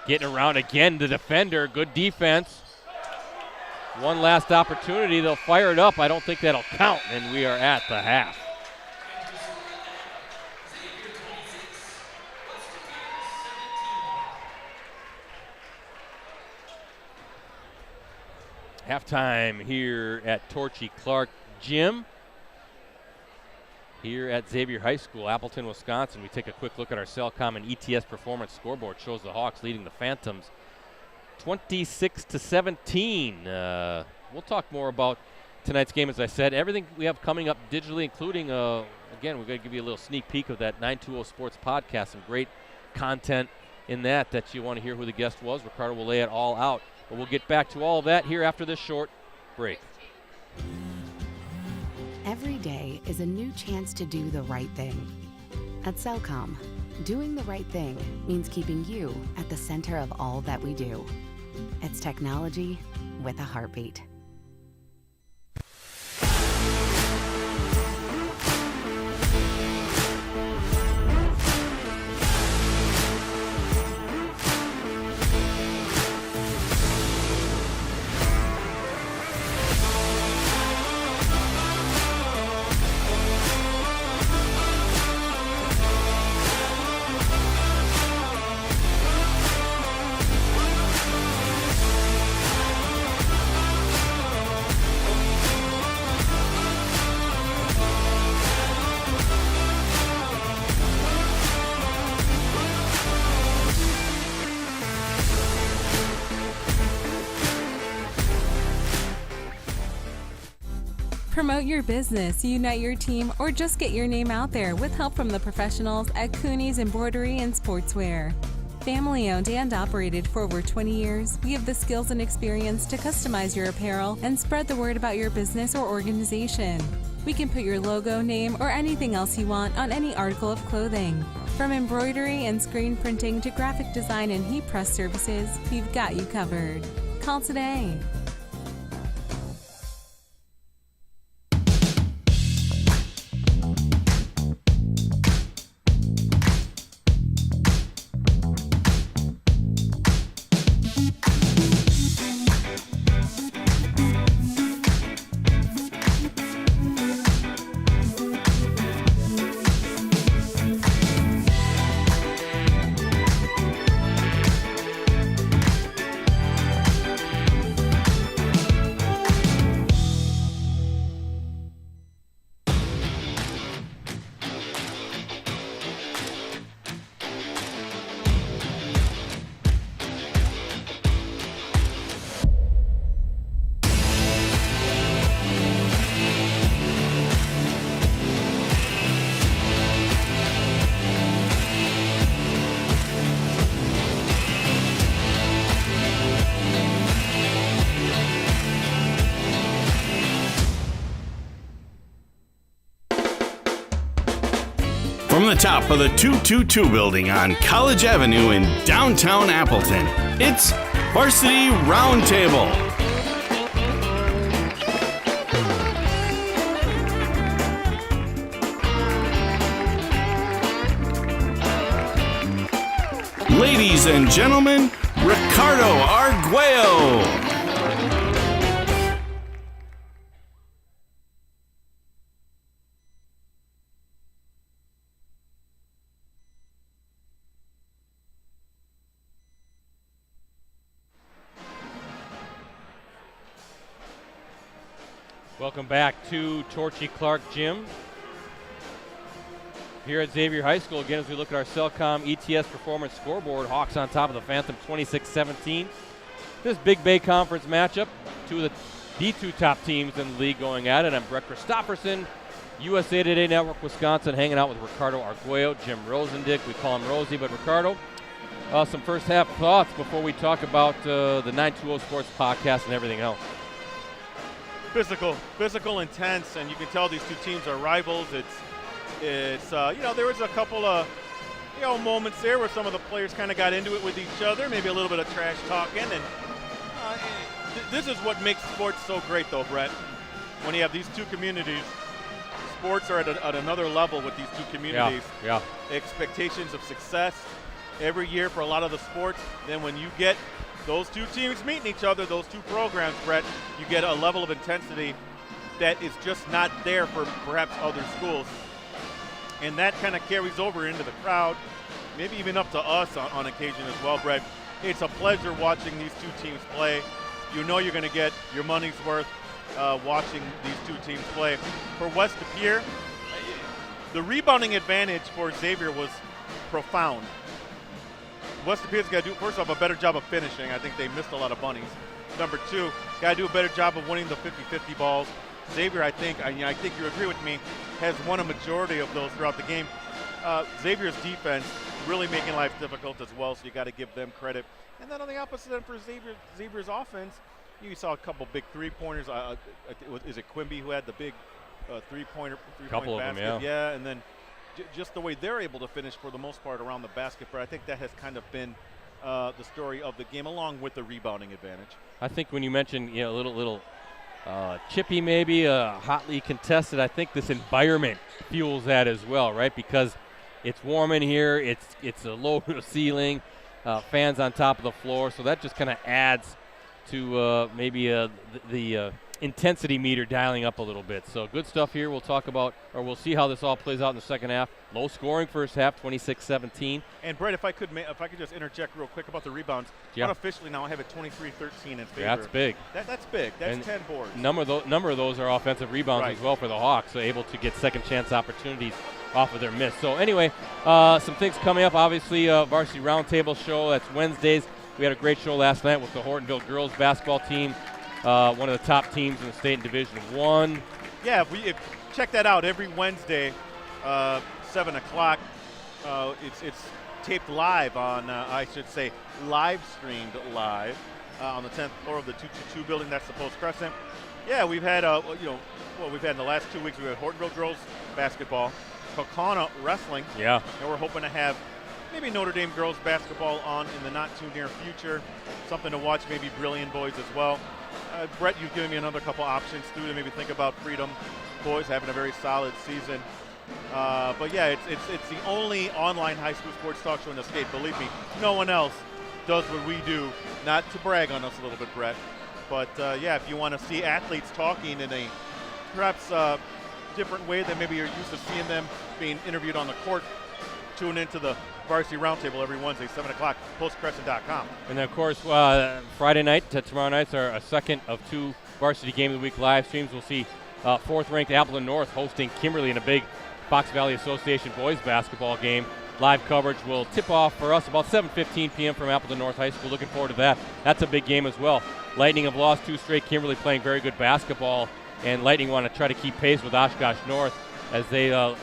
Speaker 2: getting around again. The defender. Good defense. One last opportunity. They'll fire it up. I don't think that'll count. And we are at the half. Halftime here at Torchy Clark Gym. Here at Xavier High School, Appleton, Wisconsin. We take a quick look at our Cellcom and ETS performance scoreboard. Shows the Hawks leading the Phantoms 26-17. We'll talk more about tonight's game, as I said. Everything we have coming up digitally, including, again, we're going to give you a little sneak peek of that 920 Sports podcast. Some great content in that you want to hear who the guest was. Ricardo will lay it all out. But we'll get back to all of that here after this short break.
Speaker 3: Every day is a new chance to do the right thing. At Cellcom, doing the right thing means keeping you at the center of all that we do. It's technology with a heartbeat.
Speaker 4: Promote your business, unite your team, or just get your name out there with help from the professionals at Cooney's Embroidery and Sportswear. Family owned and operated for over 20 years, we have the skills and experience to customize your apparel and spread the word about your business or organization. We can put your logo, name, or anything else you want on any article of clothing. From embroidery and screen printing to graphic design and heat press services, we've got you covered. Call today.
Speaker 5: From the top of the 222 building on College Avenue in downtown Appleton, it's Varsity Roundtable. Ladies and gentlemen, Ricardo Arguello.
Speaker 2: Welcome back to Torchy Clark Gym. Here at Xavier High School, again, as we look at our Cellcom ETS Performance scoreboard, Hawks on top of the Phantom 26-17. This Big Bay Conference matchup, two of the two top teams in the league going at it. I'm Brett Christopherson, USA Today Network Wisconsin, hanging out with Ricardo Arguello, Jim Rosandick. We call him Rosie, but Ricardo, some first half thoughts before we talk about the 920 Sports podcast and everything else.
Speaker 1: Physical, intense, and you can tell these two teams are rivals. It's there was a couple of moments there where some of the players kind of got into it with each other, maybe a little bit of trash talking, and this is what makes sports so great, though, Brett. When you have these two communities, sports are at another level with these two communities.
Speaker 2: Yeah.
Speaker 1: Expectations of success every year for a lot of the sports. Then when you get those two teams meeting each other, those two programs, Brett, you get a level of intensity that is just not there for perhaps other schools. And that kind of carries over into the crowd, maybe even up to us on occasion as well, Brett. It's a pleasure watching these two teams play. You know you're going to get your money's worth watching these two teams play. For West De Pere, the rebounding advantage for Xavier was profound. West De Pere's got to do, first off, a better job of finishing. I think they missed a lot of bunnies. Number two, got to do a better job of winning the 50-50 balls. Xavier, I think you agree with me, has won a majority of those throughout the game. Xavier's defense really making life difficult as well, so you got to give them credit. And then on the opposite end for Xavier's offense, you saw a couple big three-pointers. Is it Quimby who had the big three-point
Speaker 2: Couple
Speaker 1: basket?
Speaker 2: of them,
Speaker 1: yeah. And then just the way they're able to finish for the most part around the basket. But I think that has kind of been the story of the game, along with the rebounding advantage.
Speaker 2: I think when you mentioned a little chippy, maybe hotly contested, I think this environment fuels that as well, right? Because it's warm in here, it's a low ceiling, fans on top of the floor, so that just kind of adds to maybe the intensity meter dialing up a little bit. So good stuff here. We'll talk about, or we'll see how this all plays out in the second half. Low scoring first half, 26-17.
Speaker 1: And Brett, if I could just interject real quick about the rebounds.
Speaker 2: Yeah.
Speaker 1: Unofficially now I have it 23-13 in favor.
Speaker 2: That's big.
Speaker 1: That's big. That's
Speaker 2: and
Speaker 1: 10 boards.
Speaker 2: Number of those are offensive rebounds
Speaker 1: right.
Speaker 2: as well for the Hawks, so able to get second chance opportunities off of their miss. So anyway, some things coming up. Obviously, Varsity Roundtable show. That's Wednesdays. We had a great show last night with the Hortonville girls basketball team, one of the top teams in the state in Division I.
Speaker 1: Yeah, check that out every Wednesday, 7 o'clock. It's taped live on, live streamed live on the 10th floor of the 222 building. That's the Post Crescent. Yeah, we've had, we've had in the last 2 weeks, we've had Hortonville girls basketball, Kaukauna wrestling.
Speaker 2: Yeah.
Speaker 1: And we're hoping to have maybe Notre Dame girls basketball on in the not too near future. Something to watch, maybe Brilliant boys as well. Brett, you've given me another couple options too to maybe think about Freedom boys having a very solid season. But yeah, it's the only online high school sports talk show in the state. Believe me, no one else does what we do. Not to brag on us a little bit, Brett, but if you want to see athletes talking in a perhaps different way than maybe you're used to seeing them being interviewed on the court, tune into the Varsity Roundtable every Wednesday, 7 o'clock, postcrescent.com.
Speaker 2: And then, of course, Friday night to tomorrow night's our second of two Varsity Game of the Week live streams. We'll see fourth-ranked Appleton North hosting Kimberly in a big Fox Valley Association boys basketball game. Live coverage will tip off for us about 7:15 p.m. from Appleton North High School. Looking forward to that. That's a big game as well. Lightning have lost 2 straight. Kimberly playing very good basketball, and Lightning want to try to keep pace with Oshkosh North as they are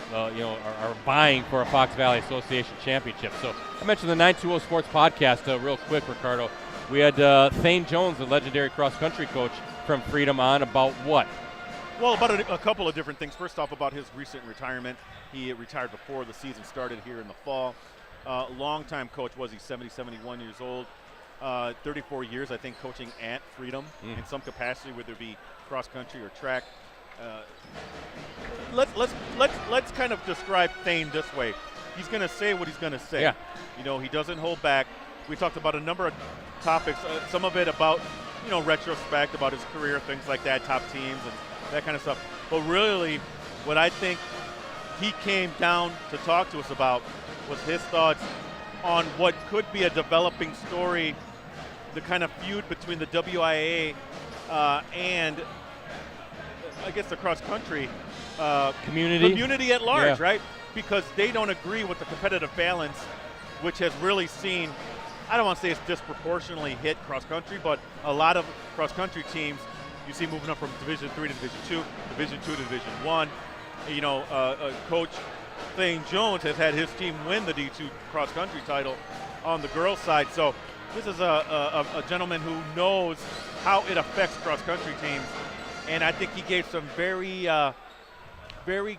Speaker 2: vying for a Fox Valley Association championship. So I mentioned the 920 Sports podcast real quick, Ricardo. We had Thane Jones, the legendary cross-country coach from Freedom, on about what?
Speaker 1: Well, about a couple of different things. First off, about his recent retirement. He retired before the season started here in the fall. Longtime coach, 71 years old. 34 years, I think, coaching at Freedom in some capacity, whether it be cross-country or track. Let's kind of describe Thane this way. He's going to say what he's going to say.
Speaker 2: Yeah.
Speaker 1: He doesn't hold back. We talked about a number of topics, some of it about, retrospect, about his career, things like that, top teams and that kind of stuff. But really, what I think he came down to talk to us about was his thoughts on what could be a developing story, the kind of feud between the WIAA and I guess the cross-country
Speaker 2: community
Speaker 1: at large,
Speaker 2: yeah.
Speaker 1: right? because they don't agree with the competitive balance, which has really seen, I don't want to say it's disproportionately hit cross-country, but a lot of cross-country teams you see moving up from Division III to Division II, Division II to Division I. You know, Coach Thane Jones has had his team win the D2 cross-country title on the girls' side. So this is a gentleman who knows how it affects cross-country teams. And I think he gave some very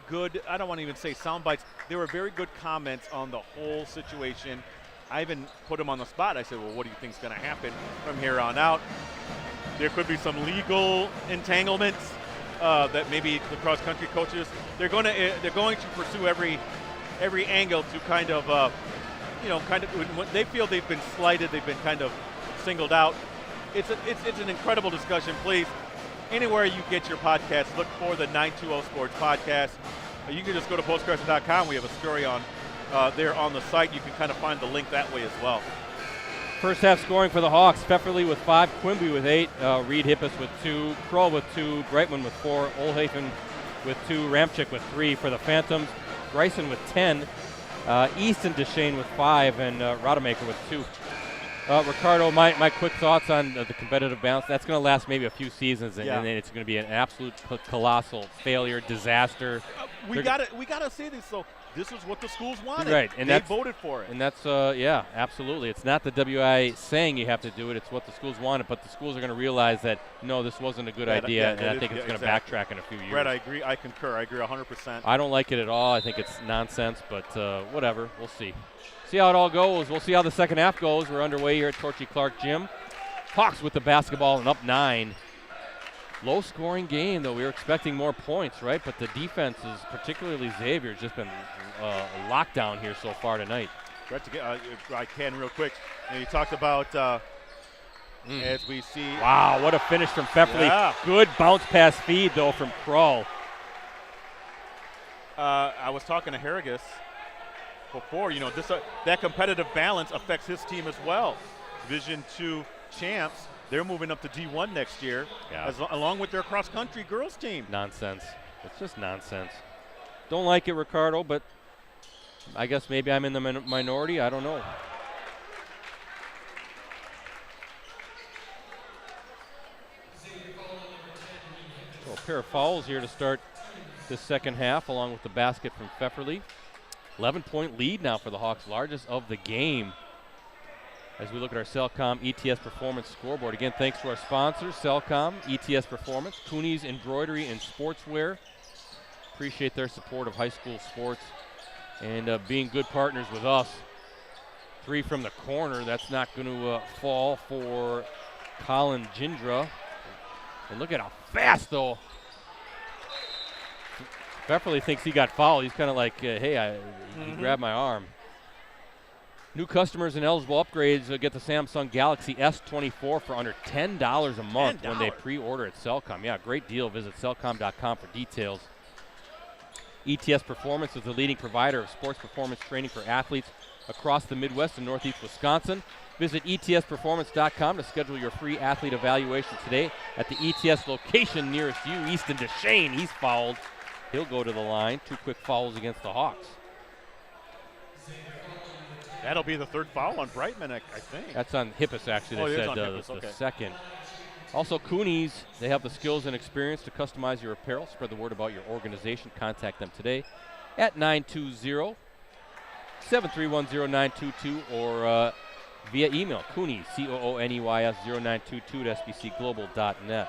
Speaker 1: good, I don't want to even say sound bites. They were very good comments on the whole situation. I even put him on the spot. I said, well, what do you think is going to happen from here on out? There could be some legal entanglements that maybe the cross-country coaches, they're going to pursue every angle to kind of, when they feel they've been slighted, they've been kind of singled out. It's an incredible discussion. Please, anywhere you get your podcast, look for the 920 Sports Podcast. You can just go to postcrossing.com. We have a story on there on the site. You can kind of find the link that way as well.
Speaker 2: First half scoring for the Hawks: Pfefferly with 5, Quimby with 8, Reed Hippus with 2, Kroll with 2, Brightman with 4, Olhafen with 2, Ramchick with 3. For the Phantoms, Bryson with 10, Easton Deshane with 5, and Rodemaker with 2. Ricardo, my quick thoughts on the competitive balance. That's going to last maybe a few seasons, and then it's going to be an absolute colossal failure, disaster.
Speaker 1: We got to see this. So this is what the schools wanted.
Speaker 2: Right, and
Speaker 1: they voted for it.
Speaker 2: And that's yeah, absolutely. It's not the WI saying you have to do it. It's what the schools wanted. But the schools are going to realize that no, this wasn't a good idea, and I think it's going to backtrack in a few years.
Speaker 1: Brett, I agree. I concur. I agree 100%.
Speaker 2: I don't like it at all. I think it's nonsense. But whatever. We'll see. See how it all goes. We'll see how the second half goes. We're underway here at Torchy Clark Gym. Hawks with the basketball and up 9. Low-scoring game, though. We were expecting more points, right? But the defense is, particularly Xavier, has just been locked down here so far tonight.
Speaker 1: Brett, to get, if I can real quick. You talked about as we see.
Speaker 2: Wow, what a finish from Pfefferly. Yeah. Good bounce pass feed, though, from Kroll.
Speaker 1: I was talking to Harrigus before. You know, that competitive balance affects his team as well. Division II champs. They're moving up to D1 next year, along with their cross-country girls team.
Speaker 2: Nonsense. It's just nonsense. Don't like it, Ricardo, but I guess maybe I'm in the minority. I don't know. So a pair of fouls here to start this second half, along with the basket from Pfefferly. 11-point lead now for the Hawks, largest of the game. As we look at our Cellcom ETS Performance scoreboard. Again, thanks to our sponsors, Cellcom, ETS Performance, Cooney's Embroidery and Sportswear. Appreciate their support of high school sports and being good partners with us. 3 from the corner. That's not going to fall for Colin Gindra. And look at how fast, though. Pfefferly thinks he got fouled. He's kind of like, hey, he grabbed my arm. New customers and eligible upgrades get the Samsung Galaxy S24 for under $10 a month when they pre-order at Cellcom. Yeah, great deal. Visit Cellcom.com for details. ETS Performance is the leading provider of sports performance training for athletes across the Midwest and Northeast Wisconsin. Visit ETSperformance.com to schedule your free athlete evaluation today at the ETS location nearest you. Easton Deshane, he's fouled. He'll go to the line. 2 quick fouls against the Hawks.
Speaker 1: That'll be the 3rd foul on Brightman, I think.
Speaker 2: That's on Hippus, actually. They said the second. Also, Cooney's, they have the skills and experience to customize your apparel. Spread the word about your organization. Contact them today at 920-731-0922 or via email, Cooney, COONEYS 0922 at sbcglobal.net.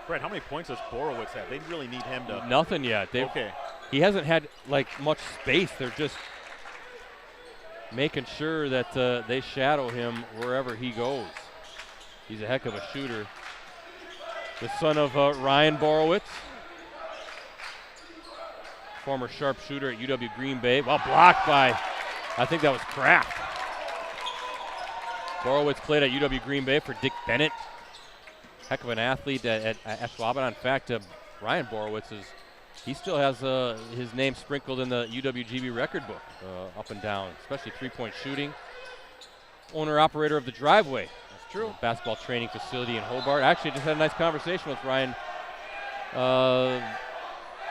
Speaker 1: Brett, how many points does Borowitz have? They really need him to.
Speaker 2: Nothing yet. He hasn't had much space. They're just making sure that they shadow him wherever he goes. He's a heck of a shooter. The son of Ryan Borowitz, former sharpshooter at UW Green Bay. Well, blocked by, I think that was Kraft. Borowitz played at UW Green Bay for Dick Bennett. Heck of an athlete at Schwaben. In fact, Ryan Borowitz he still has his name sprinkled in the UWGB record book, up and down, especially three-point shooting. Owner-operator of the Driveway. That's true. Basketball training facility in Hobart. Actually, just had a nice conversation with Ryan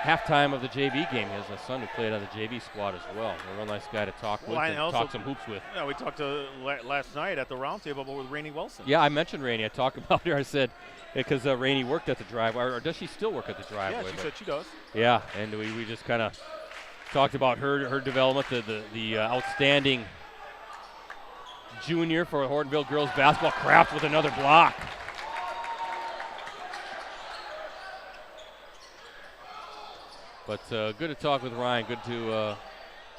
Speaker 2: halftime of the JV game. He has a son who played on the JV squad as well. A real nice guy to talk with and talk some hoops with.
Speaker 1: Yeah, we talked last night at the roundtable with Rainey Wilson.
Speaker 2: Yeah, I mentioned Rainey. I talked about her. I said, because Rainey worked at the driveway, or does she still work at the driveway?
Speaker 1: Yeah, she said she does.
Speaker 2: Yeah, and we just kind of talked about her development, the outstanding junior for Hortonville girls basketball. Kraft with another block. But good to talk with Ryan. Good to,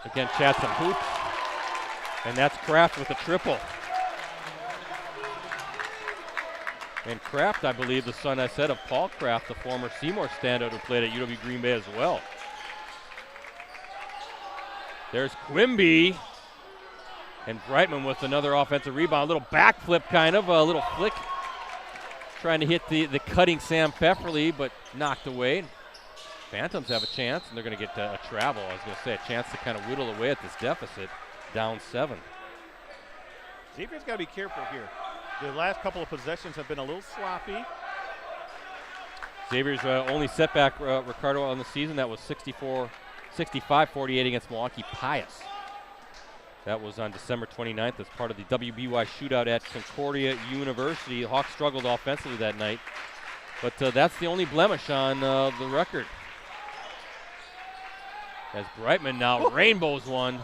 Speaker 2: again, chat some hoops. And that's Kraft with a triple. And Kraft, I believe, the son, I said, of Paul Kraft, the former Seymour standout who played at UW Green Bay as well. There's Quimby. And Brightman with another offensive rebound. A little backflip kind of, a little flick. Trying to hit the cutting Sam Pfefferly, but knocked away. Phantoms have a chance, and they're going to get a travel. I was going to say, a chance to kind of whittle away at this deficit, down 7.
Speaker 1: Xavier's got to be careful here. The last couple of possessions have been a little sloppy.
Speaker 2: Xavier's only setback, Ricardo, on the season, that was 65-48 against Milwaukee Pius. That was on December 29th as part of the WBY shootout at Concordia University. The Hawks struggled offensively that night, but that's the only blemish on the record. As Brightman now rainbows one,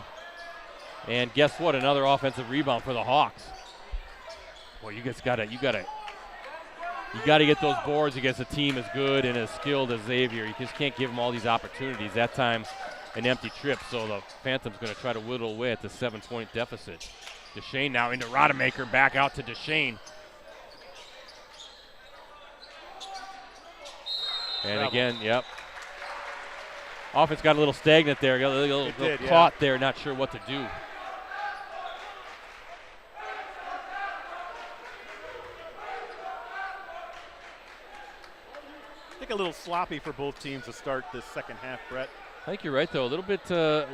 Speaker 2: and guess what? Another offensive rebound for the Hawks. Well, you gotta get those boards against a team as good and as skilled as Xavier. You just can't give them all these opportunities. That time, an empty trip, so the Phantom's going to try to whittle away at the 7-point deficit. Deshane now into Rodemaker, back out to Deshane. And again, yep. Offense got a little stagnant there, got a little caught there, not sure what to do.
Speaker 1: I think a little sloppy for both teams to start this second half, Brett.
Speaker 2: I think you're right, though. A little bit, I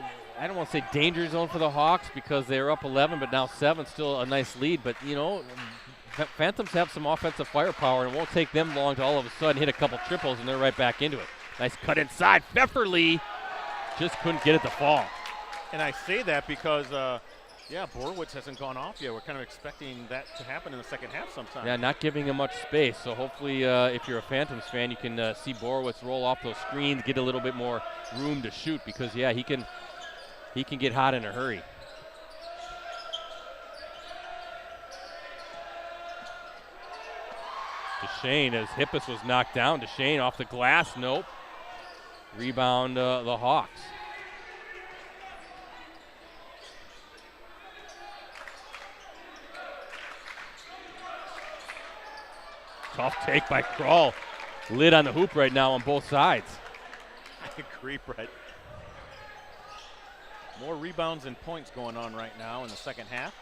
Speaker 2: don't want to say danger zone for the Hawks because they're up 11, but now 7, still a nice lead. But, you know, Phantoms have some offensive firepower, and it won't take them long to all of a sudden hit a couple triples, and they're right back into it. Nice cut inside. Pfefferly just couldn't get it to fall.
Speaker 1: And I say that because, Borowitz hasn't gone off yet. We're kind of expecting that to happen in the second half sometime.
Speaker 2: Yeah, not giving him much space. So hopefully, if you're a Phantoms fan, you can see Borowitz roll off those screens, get a little bit more room to shoot because, he can get hot in a hurry. Deshane, as Hippus was knocked down. Deshane off the glass. Nope. Rebound the Hawks. Tough take by Kroll. Lid on the hoop right now on both sides.
Speaker 1: I agree, Brett. More rebounds and points going on right now in the second half.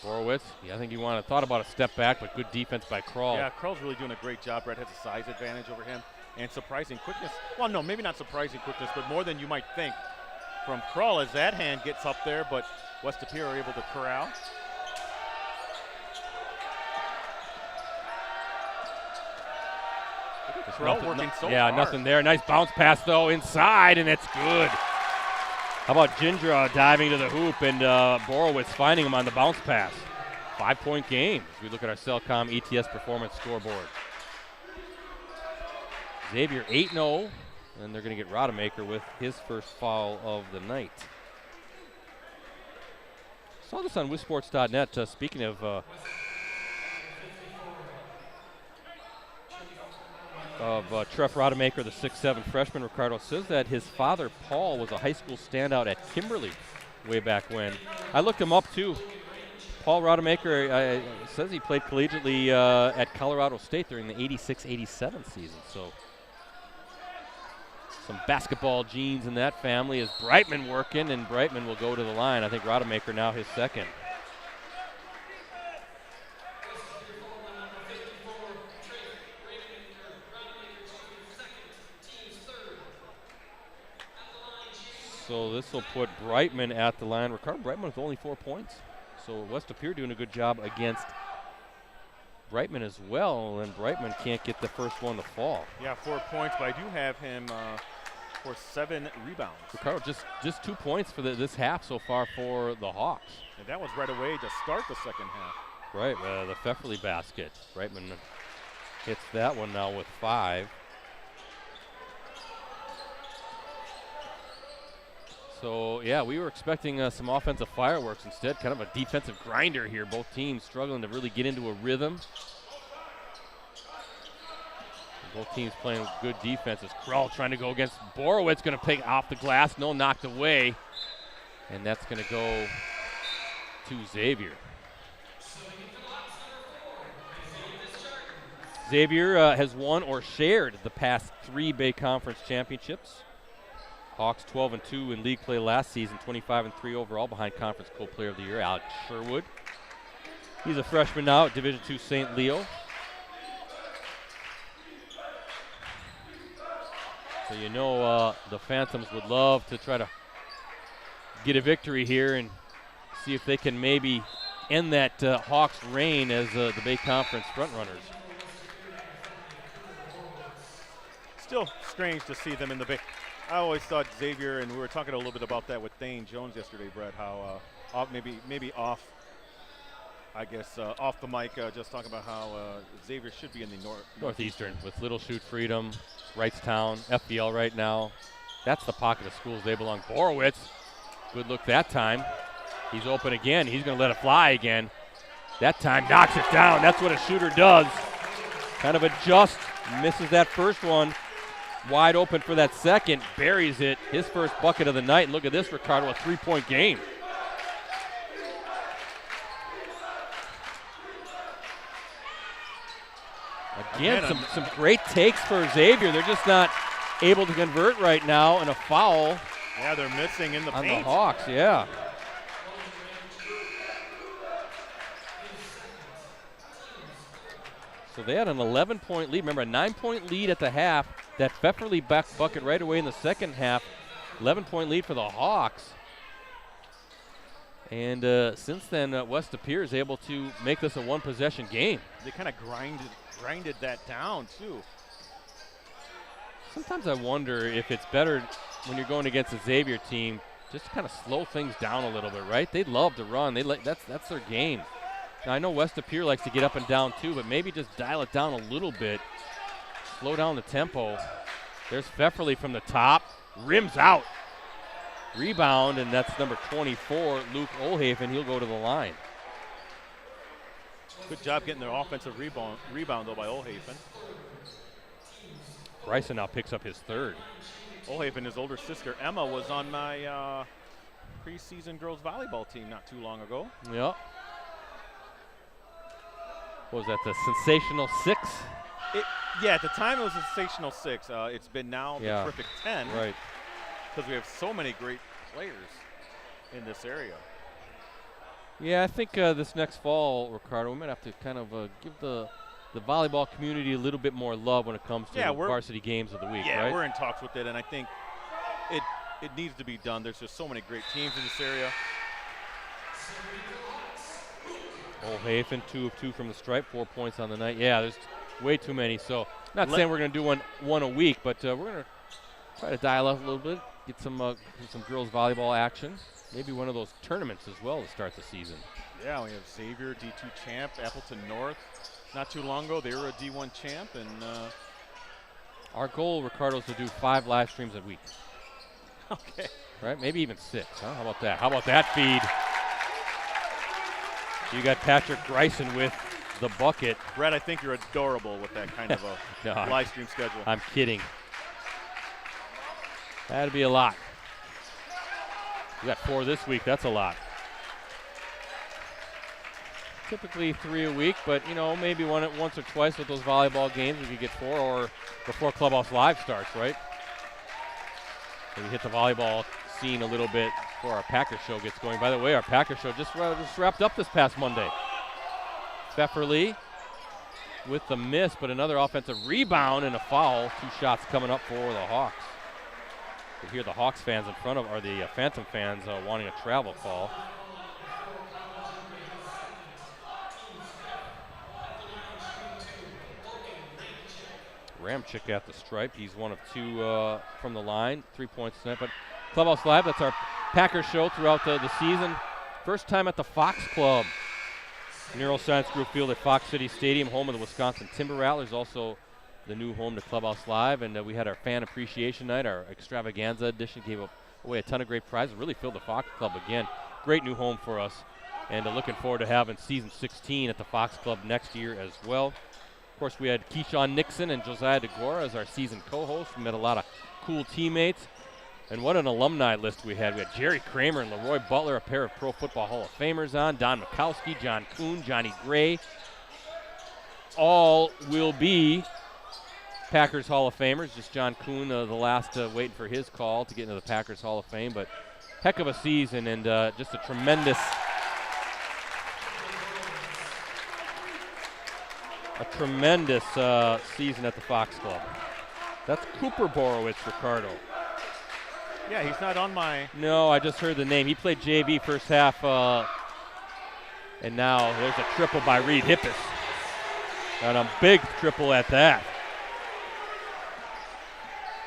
Speaker 2: Borowitz, I think he thought about a step back, but good defense by Kroll.
Speaker 1: Yeah, Kroll's really doing a great job. Brett has a size advantage over him and surprising quickness. Well, no, maybe not surprising quickness, but more than you might think from Kroll as that hand gets up there, but West Pere are able to corral. Kroll working so hard.
Speaker 2: Nothing there. Nice bounce pass, though, inside, and it's good. How about Gindra diving to the hoop and Borowitz finding him on the bounce pass. 5-point game as we look at our Cellcom ETS performance scoreboard. Xavier 8-0, and they're going to get Rodemaker with his first foul of the night. Saw this on WisSports.net. Speaking of Treff Rodemaker, the 6'7" freshman, Ricardo says that his father, Paul, was a high school standout at Kimberly way back when. I looked him up, too. Paul Rodemaker says he played collegiately at Colorado State during the 86-87 season. So some basketball genes in that family. Is Brightman working, and Brightman will go to the line. I think Rodemaker now his second. So this will put Brightman at the line. Ricardo Brightman with only 4 points. So West Pere doing a good job against Brightman as well, and Brightman can't get the first one to fall.
Speaker 1: Yeah, 4 points, but I do have him for 7 rebounds.
Speaker 2: Ricardo, just 2 points for this half so far for the Hawks.
Speaker 1: And that was right away to start the second half.
Speaker 2: Right, the Pfefferly basket. Reitman hits that one now with 5. So, yeah, we were expecting some offensive fireworks instead. Kind of a defensive grinder here. Both teams struggling to really get into a rhythm. Both teams playing good defenses. Krull trying to go against Borowitz, going to pick off the glass. No, knocked away. And that's going to go to Xavier. Xavier has won or shared the past 3 Bay Conference championships. Hawks 12-2 in league play last season, 25-3 overall behind Conference Co-Player of the Year, Alex Sherwood. He's a freshman now at Division II St. Leo. So you know the Phantoms would love to try to get a victory here and see if they can maybe end that Hawks reign as the Bay Conference frontrunners.
Speaker 1: Still strange to see them in the Bay. I always thought Xavier, and we were talking a little bit about that with Thane Jones yesterday, Brett, how maybe off, I guess, off the mic, just talking about how Xavier should be in the
Speaker 2: Northeastern with Little Chute Freedom, Wrightstown, FBL right now. That's the pocket of schools they belong. Borowitz, good look that time. He's open again. He's going to let it fly again. That time knocks it down. That's what a shooter does. Kind of adjusts, misses that first one. Wide open for that second, buries it. His first bucket of the night. And look at this, Ricardo, a 3-point game. Again, some great takes for Xavier. They're just not able to convert right now, and a foul.
Speaker 1: Yeah, they're missing in the
Speaker 2: on
Speaker 1: paint.
Speaker 2: The Hawks, yeah. So they had an 11-point lead. Remember, a 9-point lead at the half. That Pfefferly back bucket right away in the second half. 11-point lead for the Hawks. And since then, West Pere is able to make this a one-possession game.
Speaker 1: They kind of grinded that down, too.
Speaker 2: Sometimes I wonder if it's better when you're going against a Xavier team just to kind of slow things down a little bit, right? They love to run. That's their game. Now, I know West Pere likes to get up and down, too, but maybe just dial it down a little bit. Slow down the tempo. There's Pfefferly from the top. Rims out. Rebound, and that's number 24, Luke Olhaven. He'll go to the line.
Speaker 1: Good job getting their offensive rebound though, by Olhaven.
Speaker 2: Bryson now picks up his third.
Speaker 1: Olhaven, his older sister, Emma, was on my preseason girls volleyball team not too long ago.
Speaker 2: Yep. What was that, the Sensational 6?
Speaker 1: Yeah, at the time it was a Sensational 6. It's been now the Terrific 10.
Speaker 2: Right.
Speaker 1: Because we have so many great players in this area.
Speaker 2: Yeah, I think this next fall, Ricardo, we might have to kind of give the volleyball community a little bit more love when it comes to varsity games of the week,
Speaker 1: yeah,
Speaker 2: right?
Speaker 1: We're in talks with it, and I think it needs to be done. There's just so many great teams in this area.
Speaker 2: Olhaven, 2 of 2 from the stripe, 4 points on the night. Yeah, there's way too many. So not saying we're going to do one a week, but we're going to try to dial up a little bit, get some girls volleyball action. Maybe one of those tournaments as well to start the season.
Speaker 1: Yeah, we have Xavier, D2 champ, Appleton North. Not too long ago, they were a D1 champ, and
Speaker 2: our goal, Ricardo, is to do 5 live streams a week.
Speaker 1: Okay.
Speaker 2: Right? Maybe even 6. Huh? How about that? How about that feed? You got Patrick Bryson with the bucket.
Speaker 1: Brett, I think you're adorable with that kind of a live stream schedule.
Speaker 2: I'm kidding. That'd be a lot. We got 4 this week. That's a lot. Typically 3 a week, but maybe once or twice with those volleyball games we could get 4, or before Clubhouse Live starts, right? Maybe hit the volleyball scene a little bit before our Packer show gets going. By the way, our Packer show just wrapped up this past Monday. Pfefferly with the miss, but another offensive rebound and a foul. 2 shots coming up for the Hawks. You hear the Hawks fans in front of, or the Phantom fans wanting a travel call. Kramchik at the stripe. He's 1 of 2 from the line, 3 points tonight. But Clubhouse Live, that's our Packers show throughout the season. First time at the Fox Club. Neuroscience Group Field at Fox City Stadium, home of the Wisconsin Timber Rattlers, also the new home to Clubhouse Live. And we had our fan appreciation night, our extravaganza edition, gave away a ton of great prizes, really filled the Fox Club again. Great new home for us, and looking forward to having season 16 at the Fox Club next year as well. Of course, we had Keyshawn Nixon and Josiah DeGora as our season co-hosts. We met a lot of cool teammates. And what an alumni list we had. We had Jerry Kramer and Leroy Butler, a pair of Pro Football Hall of Famers on, Don Mikowski, John Kuhn, Johnny Gray. All will be Packers Hall of Famers. Just John Kuhn, the last waiting for his call to get into the Packers Hall of Fame. But heck of a season, and just a tremendous season at the Fox Club. That's Cooper Borowitz, Ricardo.
Speaker 1: Yeah, he's not on my...
Speaker 2: No, I just heard the name. He played JV first half, and now there's a triple by Reed Hippis. And a big triple at that.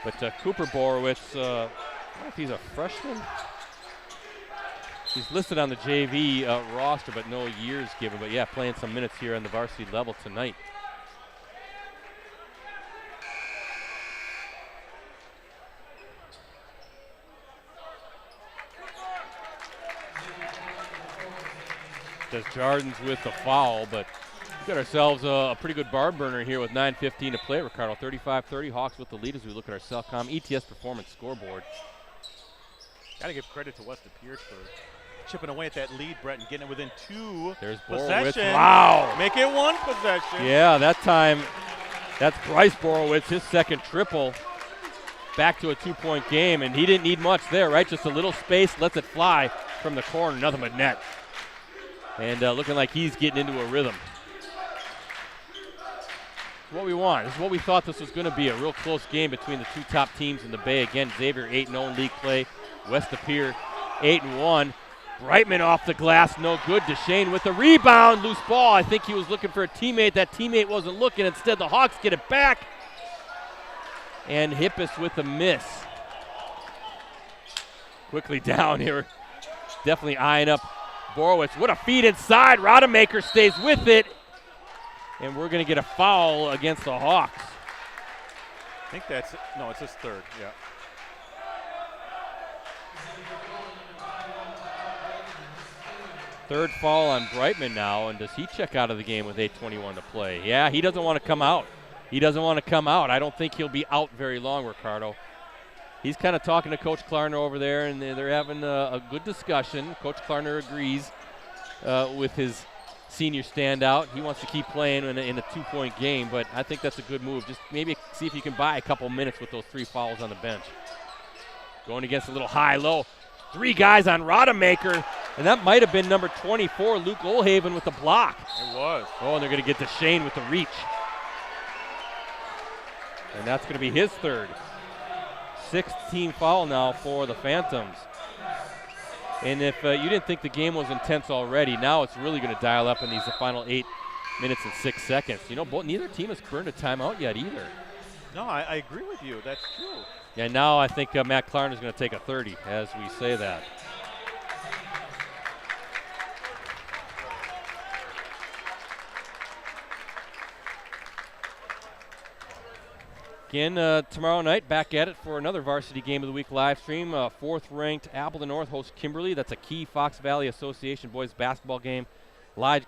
Speaker 2: But Cooper Borowitz, I don't know if he's a freshman. He's listed on the JV roster, but no years given. But yeah, playing some minutes here on the varsity level tonight. Desjardins with the foul, but we've got ourselves a pretty good barn burner here with 9:15 to play. Ricardo 35-30, Hawks with the lead as we look at our Cellcom ETS Performance scoreboard.
Speaker 1: Got to give credit to West Pierce for chipping away at that lead, Brett, and getting it within 2
Speaker 2: There's
Speaker 1: possessions.
Speaker 2: Borowitz. Wow.
Speaker 1: Make it 1 possession.
Speaker 2: Yeah, that time, that's Bryce Borowitz, his second triple. Back to a 2-point game, and he didn't need much there, right? Just a little space, lets it fly from the corner, nothing but net. And looking like he's getting into a rhythm. It's what we want. This is what we thought this was going to be, a real close game between the 2 top teams in the Bay. Again, Xavier 8-0 league play. West Pier 8-1. Brightman off the glass, no good. Deshane with the rebound, loose ball. I think he was looking for a teammate. That teammate wasn't looking. Instead, the Hawks get it back. And Hippis with the miss. Quickly down here. Definitely eyeing up Borowitz. What a feed inside. Rodemaker stays with it. And we're going to get a foul against the Hawks.
Speaker 1: I think that's it. No, it's his third. Yeah.
Speaker 2: Third foul on Brightman now. And does he check out of the game with 8:21 to play? Yeah, he doesn't want to come out. He doesn't want to come out. I don't think he'll be out very long, Ricardo. He's kind of talking to Coach Klarner over there, and they're having a good discussion. Coach Klarner agrees with his senior standout. He wants to keep playing in a 2-point game, but I think that's a good move. Just maybe see if you can buy a couple minutes with those 3 fouls on the bench. Going against a little high-low. 3 guys on Rodemaker, and that might have been number 24, Luke Olhaven, with the block.
Speaker 1: It was.
Speaker 2: Oh, and they're going to get Deshane with the reach. And that's going to be his third. 6th team foul now for the Phantoms. And if you didn't think the game was intense already, now it's really going to dial up in these final 8 minutes and 6 seconds. You know, neither team has burned a timeout yet either.
Speaker 1: No, I agree with you. That's true.
Speaker 2: And now I think Matt Klarner is going to take a 30 as we say that. Again, tomorrow night, back at it for another Varsity Game of the Week live stream. 4th-ranked Appleton North hosts Kimberly. That's a key Fox Valley Association boys basketball game. Live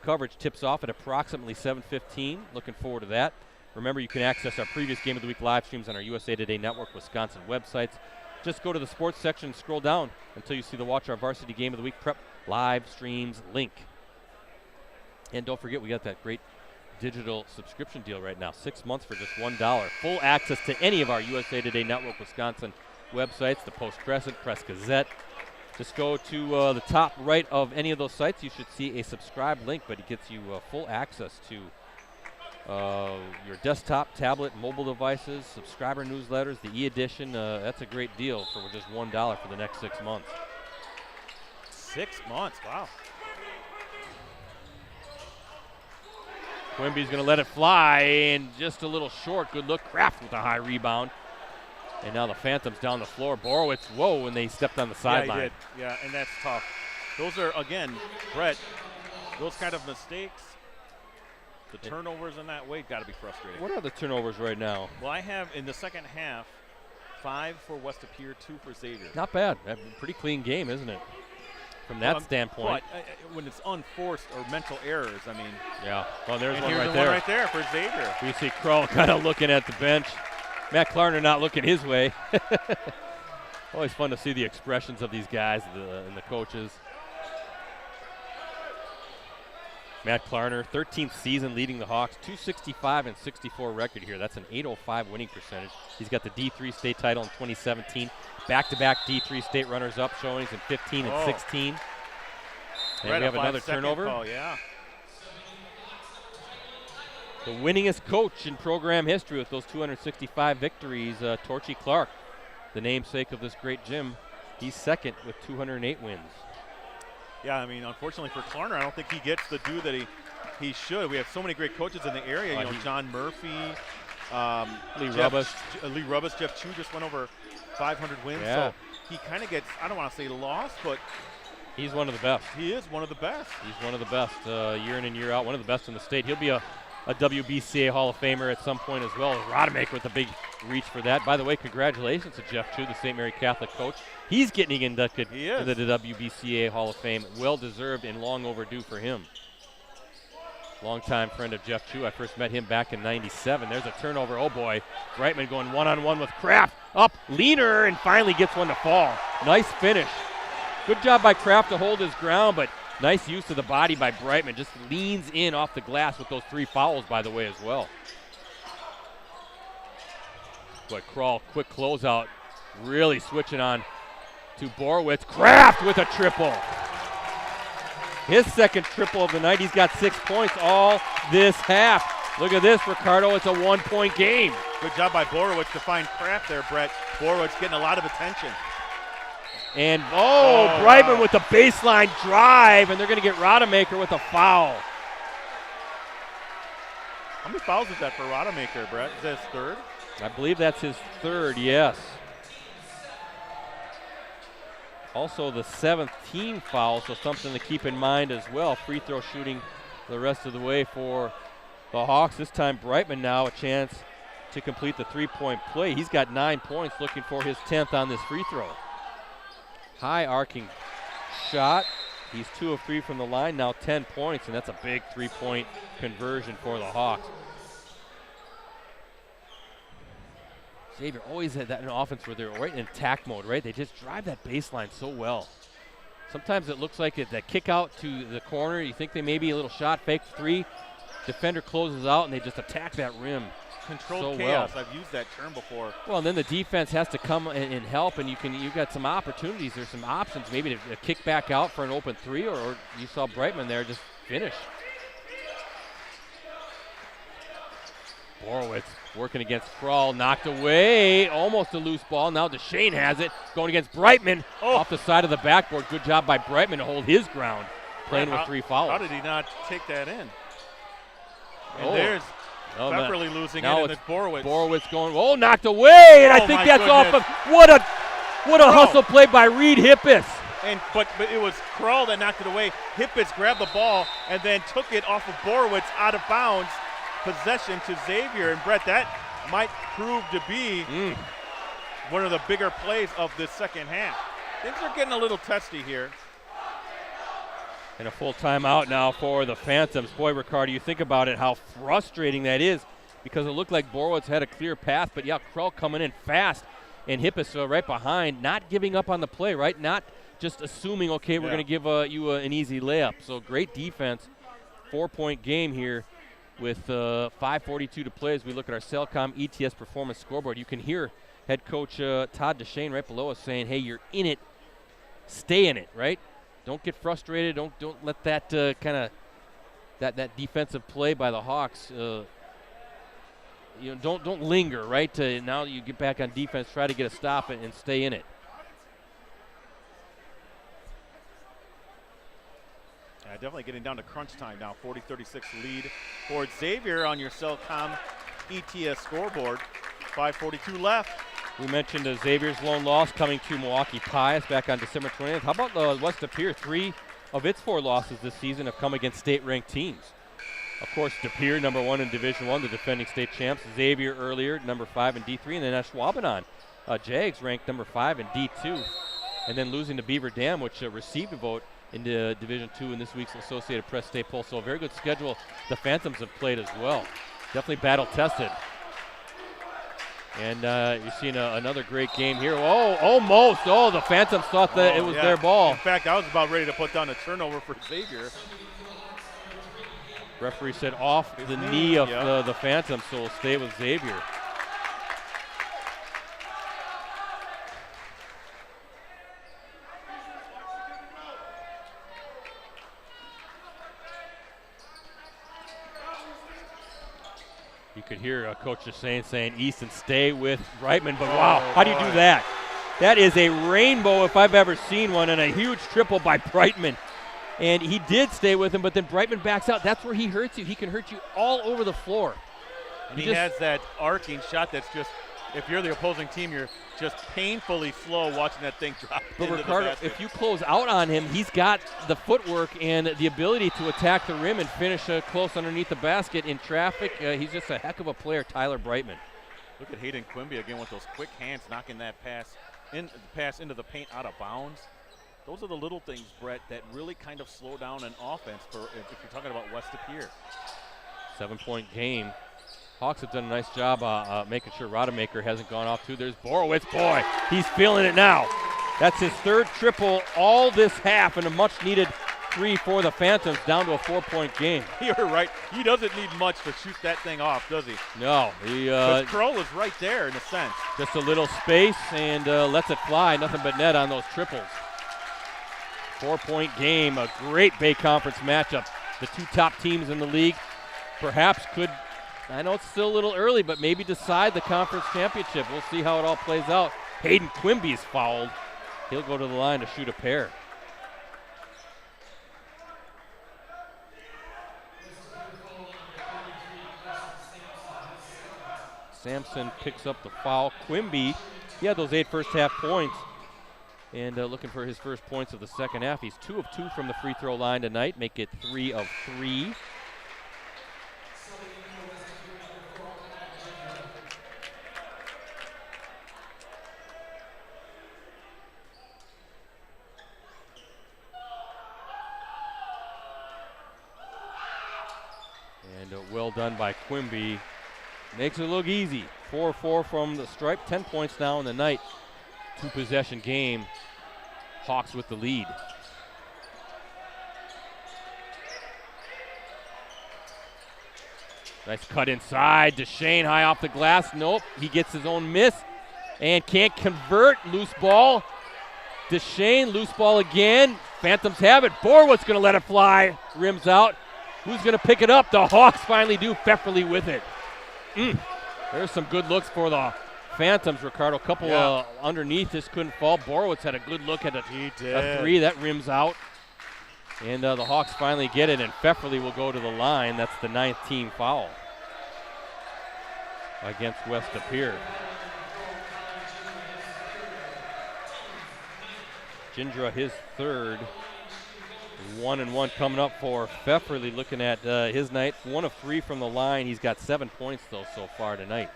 Speaker 2: coverage tips off at approximately 7:15. Looking forward to that. Remember, you can access our previous Game of the Week live streams on our USA Today Network Wisconsin websites. Just go to the sports section and scroll down until you see the Watch Our Varsity Game of the Week Prep live streams link. And don't forget, we got that great digital subscription deal right now. 6 months for just $1. Full access to any of our USA Today Network Wisconsin websites, the Post-Crescent, Press Gazette. Just go to the top right of any of those sites. You should see a subscribe link, but it gets you full access to your desktop, tablet, mobile devices, subscriber newsletters, the e-edition. That's a great deal for just $1 for the next 6 months.
Speaker 1: 6 months, wow.
Speaker 2: Quimby's going to let it fly, and just a little short. Good look. Kraft with a high rebound. And now the Phantoms down the floor. Borowitz, whoa, when they stepped on the sideline.
Speaker 1: Yeah, he did. Yeah, and that's tough. Those are, again, Brett, those kind of mistakes, the turnovers in that way, got to be frustrating.
Speaker 2: What are the turnovers right now?
Speaker 1: Well, I have in the second half 5 for West Appear, 2 for Xavier.
Speaker 2: Not bad. A pretty clean game, isn't it? From that standpoint.
Speaker 1: But when it's unforced or mental errors, I mean.
Speaker 2: Yeah. Well, there's one
Speaker 1: here's
Speaker 2: right
Speaker 1: the
Speaker 2: there.
Speaker 1: one right there for Xavier.
Speaker 2: We see Krull kind of looking at the bench. Matt Klarner not looking his way. Always fun to see the expressions of these guys and the coaches. Matt Klarner, 13th season leading the Hawks, 265 and 64 record here. That's an .805 winning percentage. He's got the D3 state title in 2017. Back-to-back D3 state runners-up showings in 15 and 16. And
Speaker 1: right,
Speaker 2: we have another turnover.
Speaker 1: Call, yeah.
Speaker 2: The winningest coach in program history with those 265 victories, Torchy Clark, the namesake of this great gym. He's second with 208 wins.
Speaker 1: Yeah, I mean, unfortunately for Klarner, I don't think he gets the due that he should. We have so many great coaches in the area. John Murphy,
Speaker 2: Lee Rubus.
Speaker 1: Lee Rubus, Jeff Chu just went over 500 wins.
Speaker 2: Yeah.
Speaker 1: So he kind of gets, I don't want to say lost, but
Speaker 2: he's one of the best.
Speaker 1: He is one of the best.
Speaker 2: He's one of the best year in and year out, one of the best in the state. He'll be a WBCA Hall of Famer at some point as well. Rodemaker with a big reach for that. By the way, congratulations to Jeff Chu, the St. Mary Catholic coach. He's getting inducted into the WBCA Hall of Fame. Well-deserved and long overdue for him. Longtime friend of Jeff Chu. I first met him back in '97. There's a turnover. Oh, boy. Brightman going one-on-one with Kraft. Up, leaner, and finally gets one to fall. Nice finish. Good job by Kraft to hold his ground, but nice use of the body by Brightman. Just leans in off the glass with those 3 fouls, by the way, as well. But Krull, quick closeout. Really switching on to Borowitz. Kraft with a triple. His second triple of the night. He's got 6 points all this half. Look at this, Ricardo. It's a 1-point game.
Speaker 1: Good job by Borowitz to find Kraft there, Brett. Borowitz getting a lot of attention.
Speaker 2: And, Brightman with the baseline drive, and they're going to get Rodemaker with a foul.
Speaker 1: How many fouls is that for Rodemaker, Brett? Is that his third?
Speaker 2: I believe that's his third, yes. Also the 7th team foul, so something to keep in mind as well. Free throw shooting the rest of the way for the Hawks. This time Brightman now a chance to complete the 3-point play. He's got 9 points, looking for his 10th on this free throw. High arcing shot. He's 2 of 3 from the line, now 10 points, and that's a big 3-point conversion for the Hawks. Xavier always had that in offense where they're right in attack mode, right? They just drive that baseline so well. Sometimes it looks like that kick out to the corner. You think they may be a little shot, fake 3. Defender closes out, and they just attack that rim.
Speaker 1: Controlled chaos. I've used that term before.
Speaker 2: Well, and then the defense has to come and help, and you've got some opportunities. There's some options, maybe to kick back out for an open 3, or you saw Brightman there just finish. Borowitz working against Krull, knocked away, almost a loose ball. Now DeShane has it, going against Brightman off the side of the backboard. Good job by Brightman to hold his ground, playing with 3 fouls.
Speaker 1: How did he not take that in? And there's Beverly losing it, and it's Borowitz.
Speaker 2: Borowitz going, knocked away, and I think that's off of, what a hustle play by Reed Hippis.
Speaker 1: But it was Krull that knocked it away. Hippis grabbed the ball and then took it off of Borowitz out of bounds. Possession to Xavier, and Brett, that might prove to be one of the bigger plays of this second half. Things are getting a little testy here.
Speaker 2: And a full timeout now for the Phantoms. Boy, Ricardo, you think about it, how frustrating that is, because it looked like Borowitz had a clear path, but Krull coming in fast, and Hippis right behind, not giving up on the play, right? Not just assuming, okay, we're going to give you an easy layup. So great defense, 4-point game here. With 5:42 to play as we look at our Cellcom ETS performance scoreboard. You can hear head coach Todd DeShane right below us saying, hey, you're in it, stay in it, right? Don't get frustrated. Don't let that that defensive play by the Hawks, don't linger, right? Now you get back on defense, try to get a stop and stay in it.
Speaker 1: Yeah, definitely getting down to crunch time now. 40-36 lead for Xavier on your Cellcom ETS scoreboard. 5:42 left.
Speaker 2: We mentioned Xavier's lone loss coming to Milwaukee Pius back on December 20th. How about West De Pere? 3 of its 4 losses this season have come against state-ranked teams. Of course, De Pere, number 1 in Division I, the defending state champs. Xavier earlier, number 5 in D3, and then Ashwaubenon. Jags ranked number 5 in D2. And then losing to Beaver Dam, which received a vote into Division II in this week's Associated Press State Poll. So a very good schedule the Phantoms have played as well. Definitely battle-tested. And you're seeing another great game here. Oh, almost. Oh, the Phantoms thought that it was their ball.
Speaker 1: In fact, I was about ready to put down a turnover for Xavier.
Speaker 2: Referee said off the knee of the Phantoms, so we'll stay with Xavier. You could hear Coach Deshain saying Easton stay with Reitman, but wow, how do you do that? That is a rainbow if I've ever seen one, and a huge triple by Brightman. And he did stay with him, but then Brightman backs out. That's where he hurts you. He can hurt you all over the floor.
Speaker 1: And he has that arcing shot that's just, if you're the opposing team, you're just painfully slow watching that thing drop.
Speaker 2: But Ricardo, if you close out on him, he's got the footwork and the ability to attack the rim and finish close underneath the basket in traffic. He's just a heck of a player, Tyler Brightman.
Speaker 1: Look at Hayden Quimby again with those quick hands, knocking that pass into the paint out of bounds. Those are the little things, Brett, that really kind of slow down an offense for if you're talking about West De Pere. 7-point game.
Speaker 2: Hawks have done a nice job making sure Rodemaker hasn't gone off too. There's Borowitz. Boy, he's feeling it now. That's his 3rd triple all this half, and a much-needed 3 for the Phantoms, down to a 4-point game.
Speaker 1: You're right. He doesn't need much to shoot that thing off, does he?
Speaker 2: No.
Speaker 1: Because Kroll is right there in a sense.
Speaker 2: Just a little space and lets it fly. Nothing but net on those triples. 4-point game, a great Bay Conference matchup. The 2 top teams in the league perhaps could, I know it's still a little early, but maybe decide the conference championship. We'll see how it all plays out. Hayden Quimby is fouled. He'll go to the line to shoot a pair. Sampson picks up the foul. Quimby, he had those 8 first-half points. And looking for his first points of the second half. He's 2 of 2 from the free throw line tonight. Make it 3 of 3. And well done by Quimby. Makes it look easy. 4-4 from the stripe. 10 points now in the night. 2-possession game. Hawks with the lead. Nice cut inside. Deshain high off the glass. Nope. He gets his own miss and can't convert. Loose ball. Deshain, loose ball again. Phantoms have it. Borowitz going to let it fly. Rims out. Who's going to pick it up? The Hawks finally do. Pfefferly with it. There's some good looks for the Phantoms, Ricardo. A couple underneath, this couldn't fall. Borowitz had a good look at a 3. That rims out. And the Hawks finally get it, and Pfefferly will go to the line. That's the 9th team foul against West De Pere. Gindra, his 3rd. 1-1 coming up for Pfefferly, looking at his night. 1 of 3 from the line. He's got 7 points, though, so far tonight.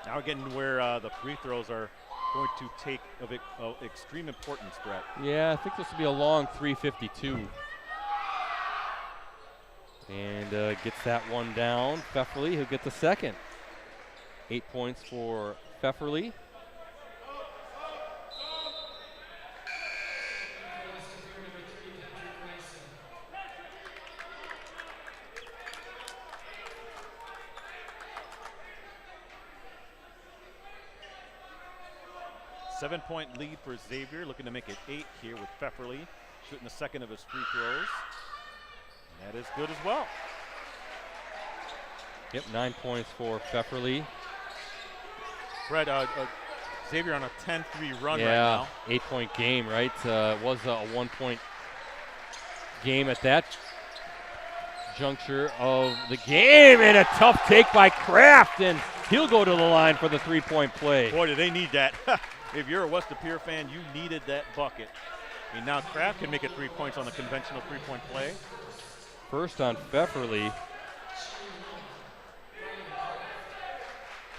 Speaker 1: Now we're getting where the free throws are going to take of extreme importance, Brett.
Speaker 2: Yeah, I think this will be a long 3:52. And gets that one down. Pfefferly, he'll get the second. 8 points for Pfefferly.
Speaker 1: Seven-point lead for Xavier, looking to make it 8 here with Pfefferly, shooting the second of his free throws. And that is good as well.
Speaker 2: Yep, 9 points for Pfefferly.
Speaker 1: Brett, Xavier on a 10-3 run right
Speaker 2: Yeah,
Speaker 1: now.
Speaker 2: 8-point game, right? Was a 1-point game at that juncture of the game, and a tough take by Kraft, and he'll go to the line for the 3-point play.
Speaker 1: Boy, do they need that. If you're a West Pere fan, you needed that bucket. I mean, now Kraft can make it 3 points on the conventional 3-point play.
Speaker 2: First on Pfefferly.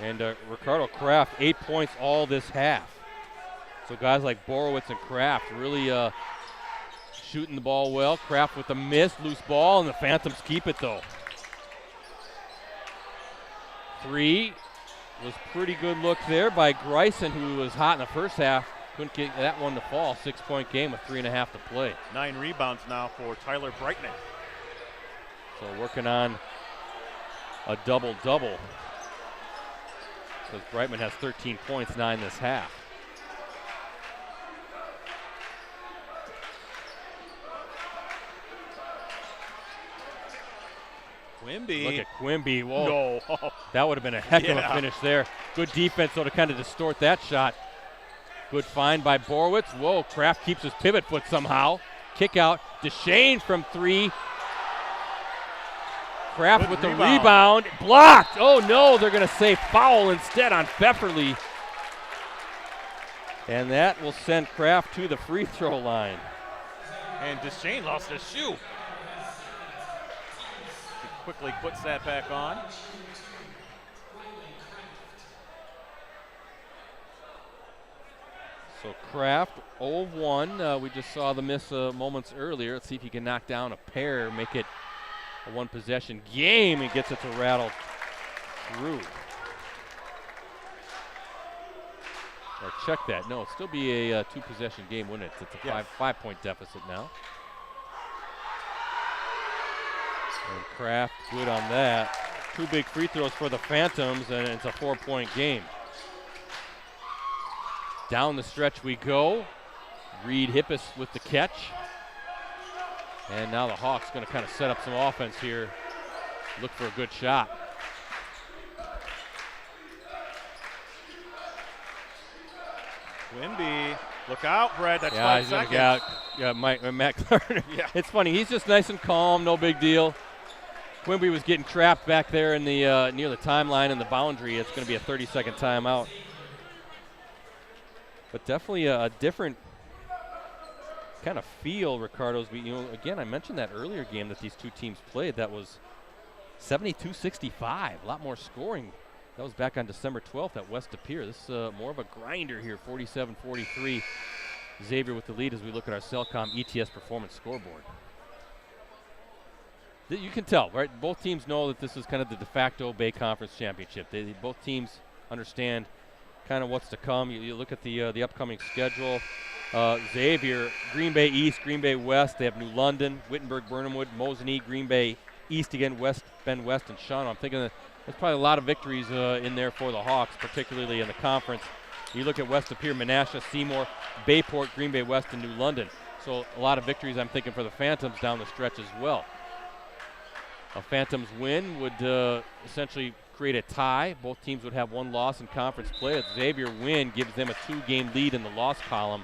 Speaker 2: And Ricardo Kraft, 8 points all this half. So guys like Borowitz and Kraft really shooting the ball well. Kraft with a miss, loose ball, and the Phantoms keep it though. 3 was pretty good look there by Greisen, who was hot in the first half. Couldn't get that one to fall. 6-point game with 3.5 to play.
Speaker 1: 9 rebounds now for Tyler Brightman.
Speaker 2: So working on a double-double. Because Brightman has 13 points, 9 this half.
Speaker 1: Quimby.
Speaker 2: Look at Quimby. Whoa.
Speaker 1: No.
Speaker 2: That would have been a heck of a
Speaker 1: Yeah.
Speaker 2: finish there. Good defense, though, to kind of distort that shot. Good find by Borowitz. Whoa, Kraft keeps his pivot foot somehow. Kick out. DeShane from 3. Kraft
Speaker 1: Good
Speaker 2: with the
Speaker 1: rebound.
Speaker 2: rebound. Blocked. Oh, no, they're going to say foul instead on Pfefferly. And that will send Kraft to the free throw line.
Speaker 1: And DeShane lost his shoe. He quickly puts that back on.
Speaker 2: So Kraft 0 of 1. We just saw the miss moments earlier. Let's see if he can knock down a pair, make it a 1-possession game, and gets it to rattle through. Or check that. No, it'd still be a 2-possession game, wouldn't it? It's a
Speaker 1: Yeah.
Speaker 2: 5-point deficit now. And Kraft good on that. 2 big free throws for the Phantoms, and it's a 4-point game. Down the stretch we go. Reed Hippis with the catch. And now the Hawks going to kind of set up some offense here. Look for a good shot.
Speaker 1: Quimby, look out, Brad. That's 5
Speaker 2: he's gonna
Speaker 1: seconds.
Speaker 2: get out. Yeah, Matt Clark.
Speaker 1: Yeah.
Speaker 2: It's funny. He's just nice and calm. No big deal. Quimby was getting trapped back there in the near the timeline and the boundary. It's going to be a 30-second timeout. But definitely a different kind of feel Ricardo's. Again, I mentioned that earlier game that these two teams played. That was 72-65. A lot more scoring. That was back on December 12th at West Pere. This is more of a grinder here, 47-43. Xavier with the lead as we look at our Cellcom ETS performance scoreboard. You can tell, right? Both teams know that this is kind of the de facto Bay Conference Championship. Both teams understand kind of what's to come. You look at the upcoming schedule. Xavier, Green Bay East, Green Bay West. They have New London, Wittenberg, Burnhamwood, Mosinee, Green Bay East again, Bend West, and Shawano. I'm thinking that there's probably a lot of victories in there for the Hawks, particularly in the conference. You look at West Pere, Menasha, Seymour, Bayport, Green Bay West, and New London. So a lot of victories I'm thinking for the Phantoms down the stretch as well. A Phantoms win would essentially create a tie. Both teams would have 1 loss in conference play. A Xavier win gives them a 2-game lead in the loss column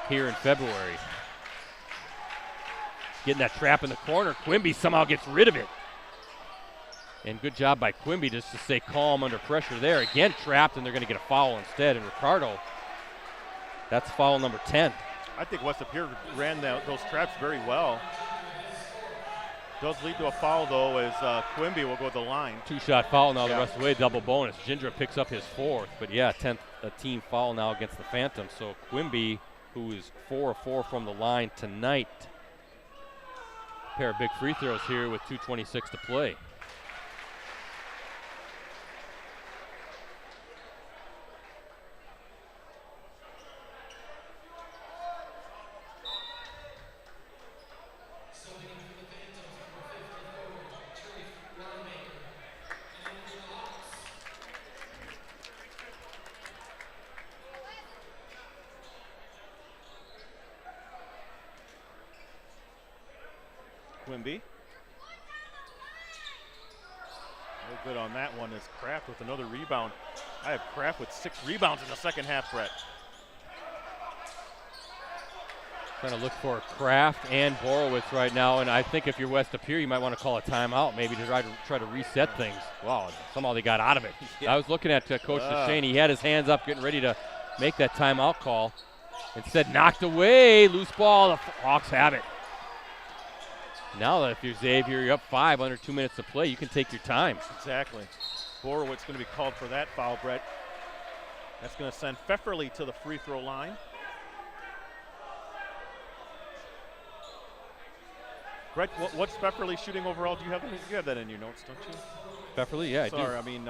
Speaker 2: here in February. Getting that trap in the corner. Quimby somehow gets rid of it. And good job by Quimby just to stay calm under pressure there. Again trapped, and they're going to get a foul instead. And Ricardo, that's foul number 10.
Speaker 1: I think West Pere ran those traps very well. Does lead to a foul, though, as Quimby will go to the line.
Speaker 2: 2-shot foul now the
Speaker 1: Yeah.
Speaker 2: rest of the way, double bonus. Gindra picks up his 4th, but yeah, 10th team foul now against the Phantoms. So Quimby, who is 4 of 4 from the line tonight. A pair of big free throws here with 2:26 to play.
Speaker 1: Quimby. No good on that one as Kraft with another rebound. I have Kraft with 6 rebounds in the second half, Brett.
Speaker 2: Trying to look for Kraft and Borowitz right now, and I think if you're West Appear, you might want to call a timeout, maybe to try to reset things. Wow, somehow they got out of it. I was looking at Coach Deschain. He had his hands up, getting ready to make that timeout call. Instead, knocked away, loose ball. The Hawks have it. Now that if you're Xavier, you're up 5 under 2 minutes to play, you can take your time.
Speaker 1: Exactly. Borowitz going to be called for that foul, Brett. That's going to send Pfefferly to the free throw line. Brett, what's Pfefferly shooting overall? Do you have that in your notes, don't you?
Speaker 2: Pfefferly, yeah,
Speaker 1: Sorry,
Speaker 2: I
Speaker 1: I mean,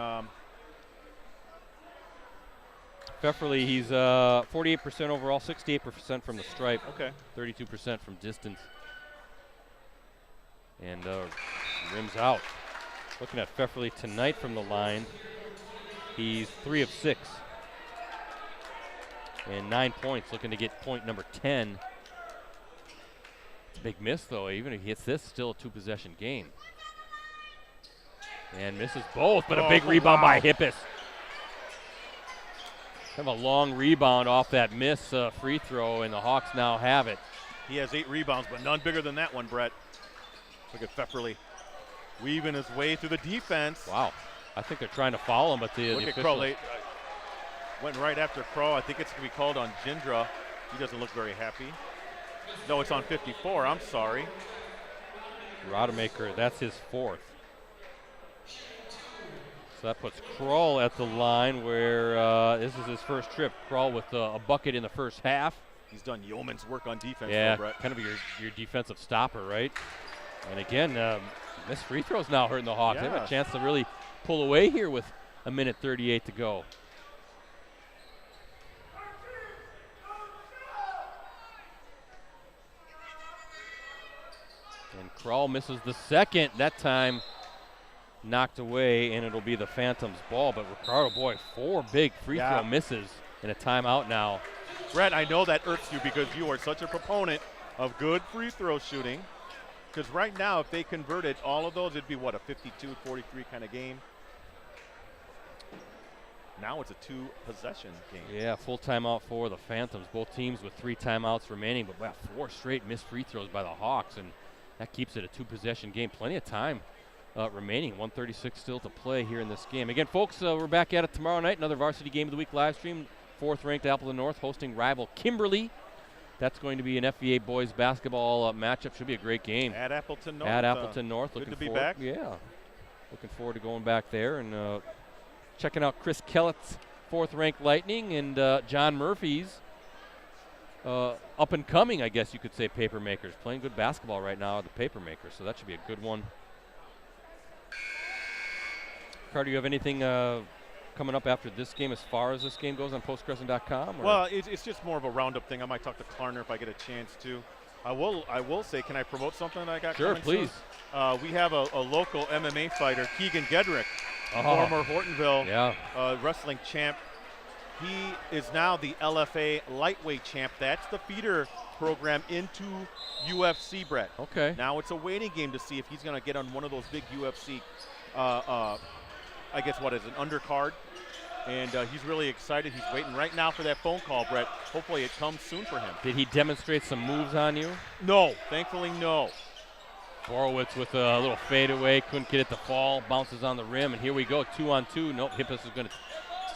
Speaker 2: Pfefferly, he's 48% overall, 68% from the stripe.
Speaker 1: Okay.
Speaker 2: 32% from distance. And rims out. Looking at Pfefferly tonight from the line, he's 3 of 6. And 9 points, looking to get point number 10. Big miss, though. Even if he hits this, still a 2-possession game. And misses both, but a big rebound by Hippis. Kind of a long rebound off that miss free throw, and the Hawks now have it.
Speaker 1: He has 8 rebounds, but none bigger than that one, Brett. Look at Pfefferly weaving his way through the defense.
Speaker 2: Wow. I think they're trying to foul him, but the
Speaker 1: Look at Crow. They went right after Crow. I think it's going to be called on Jindra. He doesn't look very happy. No, it's on 54. I'm sorry.
Speaker 2: Rodemaker, that's his 4th. So that puts Kroll at the line where this is his first trip. Kroll with a bucket in the first half.
Speaker 1: He's done yeoman's work on defense.
Speaker 2: Yeah,
Speaker 1: though, Brett.
Speaker 2: kind of your defensive stopper, right? And again, missed free throws now hurting the Hawks. They have a chance to really pull away here with 1:38 to go. And Kroll misses the second. That time knocked away, and it'll be the Phantoms' ball. But Ricardo, boy, 4 big free throw misses in a timeout now.
Speaker 1: Brett, I know that irks you because you are such a proponent of good free throw shooting. Because right now, if they converted all of those, it'd be, what, a 52-43 kind of game? Now it's a 2-possession game.
Speaker 2: Yeah, full timeout for the Phantoms. Both teams with 3 timeouts remaining, but wow, 4 straight missed free throws by the Hawks, and that keeps it a 2-possession game. Plenty of time remaining. 1:36 still to play here in this game. Again, folks, we're back at it tomorrow night. Another Varsity Game of the Week live stream. 4th-ranked Appleton North hosting rival Kimberly. That's going to be an FVA boys basketball matchup. Should be a great game.
Speaker 1: At Appleton North.
Speaker 2: At Appleton North.
Speaker 1: Good to be back.
Speaker 2: Yeah. Looking forward to going back there and checking out Chris Kellett's 4th-ranked Lightning and John Murphy's up-and-coming, I guess you could say, Papermakers. Playing good basketball right now at the Papermakers, so that should be a good one. Ricardo, you have anything coming up after this game as far as this game goes on postcrescent.com?
Speaker 1: Well, it's just more of a roundup thing. I might talk to Klarner if I get a chance to. I will say, can I promote something that I got coming
Speaker 2: please.
Speaker 1: soon? We have a local MMA fighter, Keegan Gedrick, former Hortonville wrestling champ. He is now the LFA lightweight champ. That's the feeder program into UFC, Brett.
Speaker 2: Okay.
Speaker 1: Now it's a waiting game to see if he's going to get on one of those big UFC I guess what is an undercard, and he's really excited. He's waiting right now for that phone call, Brett. Hopefully it comes soon for him.
Speaker 2: Did he demonstrate some moves on you?
Speaker 1: No, thankfully no.
Speaker 2: Borowitz with a little fadeaway, couldn't get it to fall, bounces on the rim, and here we go, 2-on-2. Nope, Hippis is going to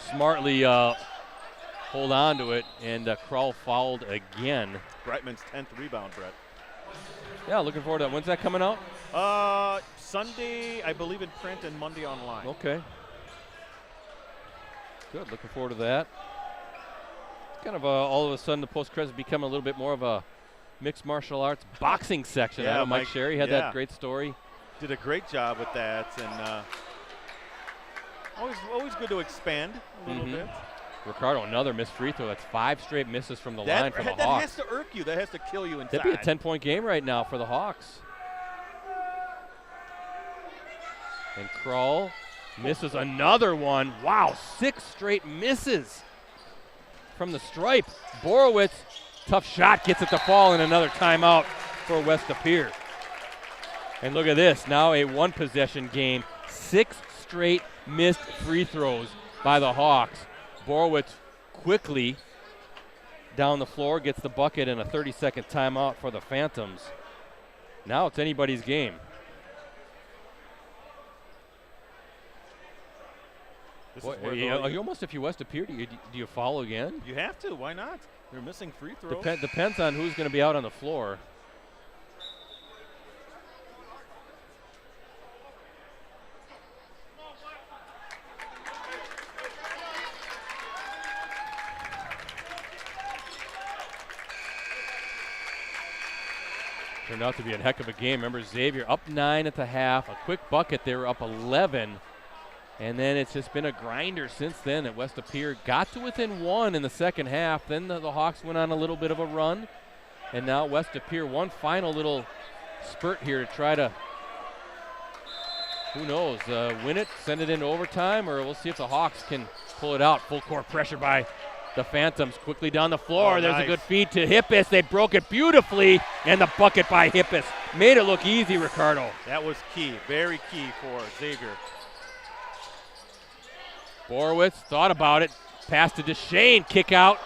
Speaker 2: smartly hold on to it, and Kroll fouled again.
Speaker 1: Brightman's 10th rebound, Brett.
Speaker 2: Yeah, looking forward to that. When's that coming out?
Speaker 1: Sunday, I believe, in print, and Monday online.
Speaker 2: Okay. Good, looking forward to that. Kind of all of a sudden the Post-Cres become a little bit more of a mixed martial arts boxing section. I know Mike Sherry had that great story.
Speaker 1: Did a great job with that, and always good to expand a little bit.
Speaker 2: Ricardo, another missed free throw. That's 5 straight misses from the line for the Hawks.
Speaker 1: That has to irk you. That has to kill you inside.
Speaker 2: That'd be a 10-point game right now for the Hawks. And Kroll misses another one. Wow, 6 straight misses from the stripe. Borowitz, tough shot, gets it to fall, and another timeout for West Appear. And look at this, now a 1-possession game. 6 straight missed free throws by the Hawks. Borowitz quickly down the floor, gets the bucket and a 30-second timeout for the Phantoms. Now it's anybody's game. Boy, you almost, if you West Appear, do you follow again?
Speaker 1: You have to. Why not? They're missing free throws.
Speaker 2: Depends on who's going to be out on the floor. Turned out to be a heck of a game. Remember, Xavier up 9 at the half, a quick bucket. They were up 11. And then it's just been a grinder since then at West Appear. Got to within 1 in the second half. Then the Hawks went on a little bit of a run. And now West Appear, one final little spurt here to try to, who knows, win it, send it into overtime, or we'll see if the Hawks can pull it out. Full court pressure by the Phantoms. Quickly down the floor. There's a good feed to Hippis. They broke it beautifully, and the bucket by Hippis. Made it look easy, Ricardo.
Speaker 1: That was key, very key for Xavier.
Speaker 2: Borowitz thought about it. Pass to Deshane, kick out.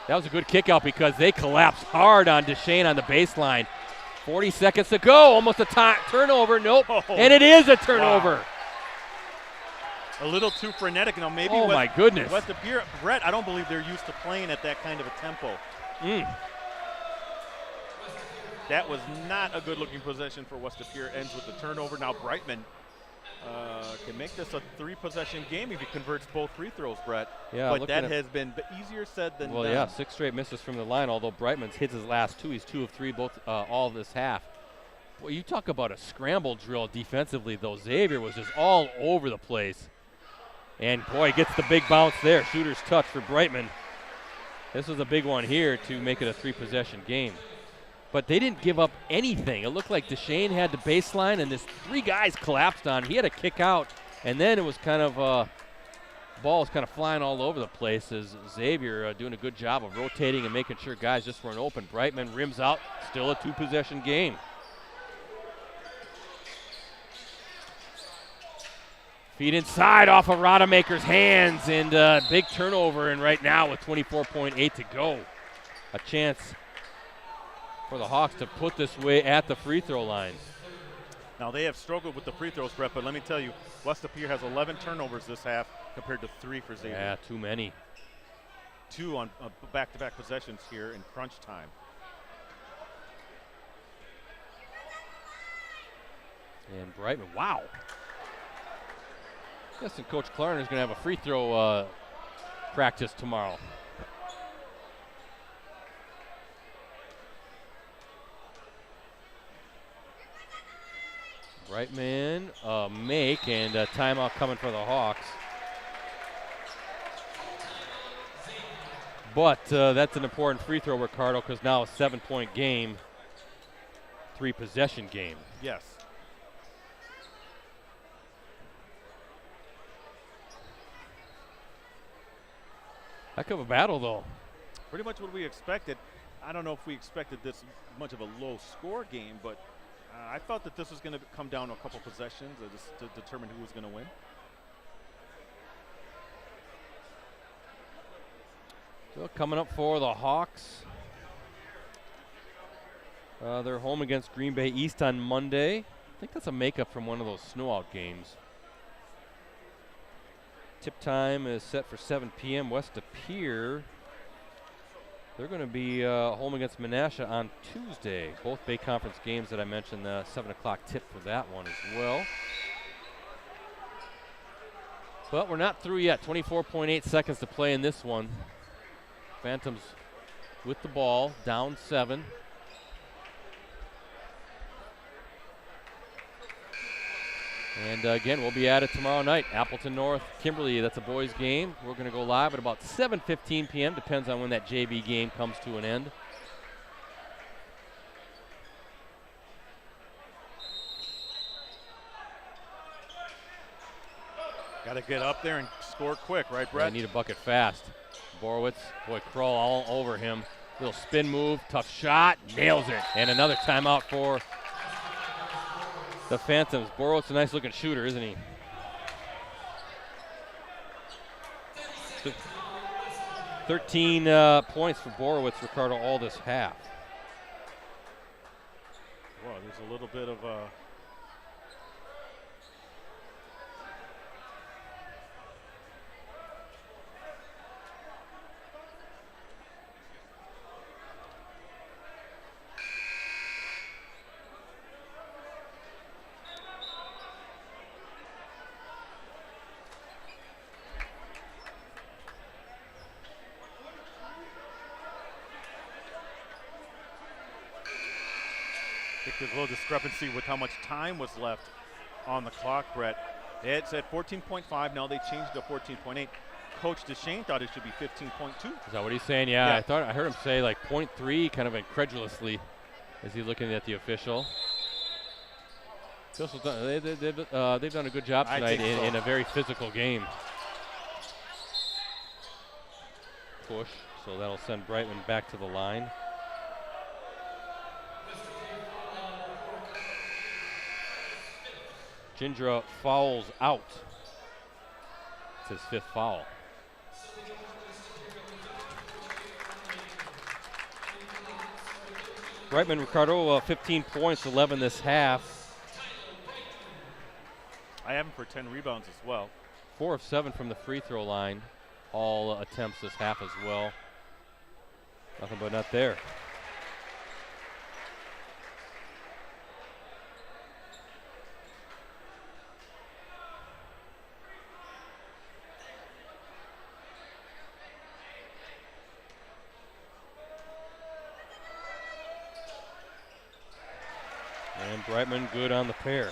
Speaker 2: That was a good kick out because they collapsed hard on Deshane on the baseline. 40 seconds to go, almost a turnover. Nope, and it is a turnover.
Speaker 1: Wow. A little too frenetic. Now maybe
Speaker 2: my goodness.
Speaker 1: West Appear, Brett, I don't believe they're used to playing at that kind of a tempo. That was not a good-looking possession for West Appear. Ends with the turnover. Now Brightman can make this a 3-possession game if he converts both free throws, Brett.
Speaker 2: Yeah,
Speaker 1: but that has been easier said than done.
Speaker 2: Well, yeah, 6 straight misses from the line, although Brightman's hits his last 2. He's 2 of 3 both all this half. Boy, you talk about a scramble drill defensively, though. Xavier was just all over the place. And, boy, gets the big bounce there. Shooter's touch for Brightman. This was a big one here to make it a 3-possession game. But they didn't give up anything. It looked like Deshane had the baseline, and this 3 guys collapsed on. He had a kick out, and then it was kind of ball was kind of flying all over the place as Xavier doing a good job of rotating and making sure guys just weren't open. Brightman rims out, still a 2-possession game. Feed inside off of Rodemaker's hands, and big turnover, and right now with 24.8 to go. A chance for the Hawks to put this way at the free throw line.
Speaker 1: Now they have struggled with the free throws, Brett, but let me tell you, West Appear has 11 turnovers this half compared to 3 for Xavier.
Speaker 2: Yeah, too many.
Speaker 1: 2 on back-to-back possessions here in crunch time.
Speaker 2: And Brightman, wow. Guessing Coach Clark is going to have a free throw practice tomorrow. Brightman, make, and a timeout coming for the Hawks. But that's an important free throw, Ricardo, because now a 7-point game, 3-possession game.
Speaker 1: Yes.
Speaker 2: Heck of a battle, though.
Speaker 1: Pretty much what we expected. I don't know if we expected this much of a low-score game, but I thought that this was going to come down to a couple possessions to determine who was going to win.
Speaker 2: So coming up for the Hawks. They're home against Green Bay East on Monday. I think that's a makeup from one of those snow-out games. Tip time is set for 7 p.m. West Appear. They're going to be home against Menasha on Tuesday. Both Bay Conference games that I mentioned, the 7 o'clock tip for that one as well. But we're not through yet. 24.8 seconds to play in this one. Phantoms with the ball, down 7. And again, we'll be at it tomorrow night. Appleton North, Kimberly, that's a boys game. We're going to go live at about 7:15 p.m. Depends on when that JV game comes to an end.
Speaker 1: Got to get up there and score quick, right, Brett?
Speaker 2: I need a bucket fast. Borowitz, boy, Kroll all over him. Little spin move, tough shot, nails it. And another timeout for the Phantoms. Borowitz, a nice looking shooter, isn't he? 13 points for Borowitz, Ricardo, all this half.
Speaker 1: Well, there's a little bit of I think there's a little discrepancy with how much time was left on the clock, Brett. It said 14.5. Now they changed to 14.8. Coach DeShane thought it should be 15.2.
Speaker 2: Is that what he's saying? Yeah, I heard him say like 0.3 kind of incredulously as he's looking at the official. They've done a good job tonight in a very physical game. Push, so that'll send Brightman back to the line. Gindra fouls out. It's his 5th foul. Brightman, Ricardo, 15 points, 11 this half.
Speaker 1: I have him for 10 rebounds as well.
Speaker 2: 4 of 7 from the free throw line. All attempts this half as well. Nothing but net there. And Brightman good on the pair.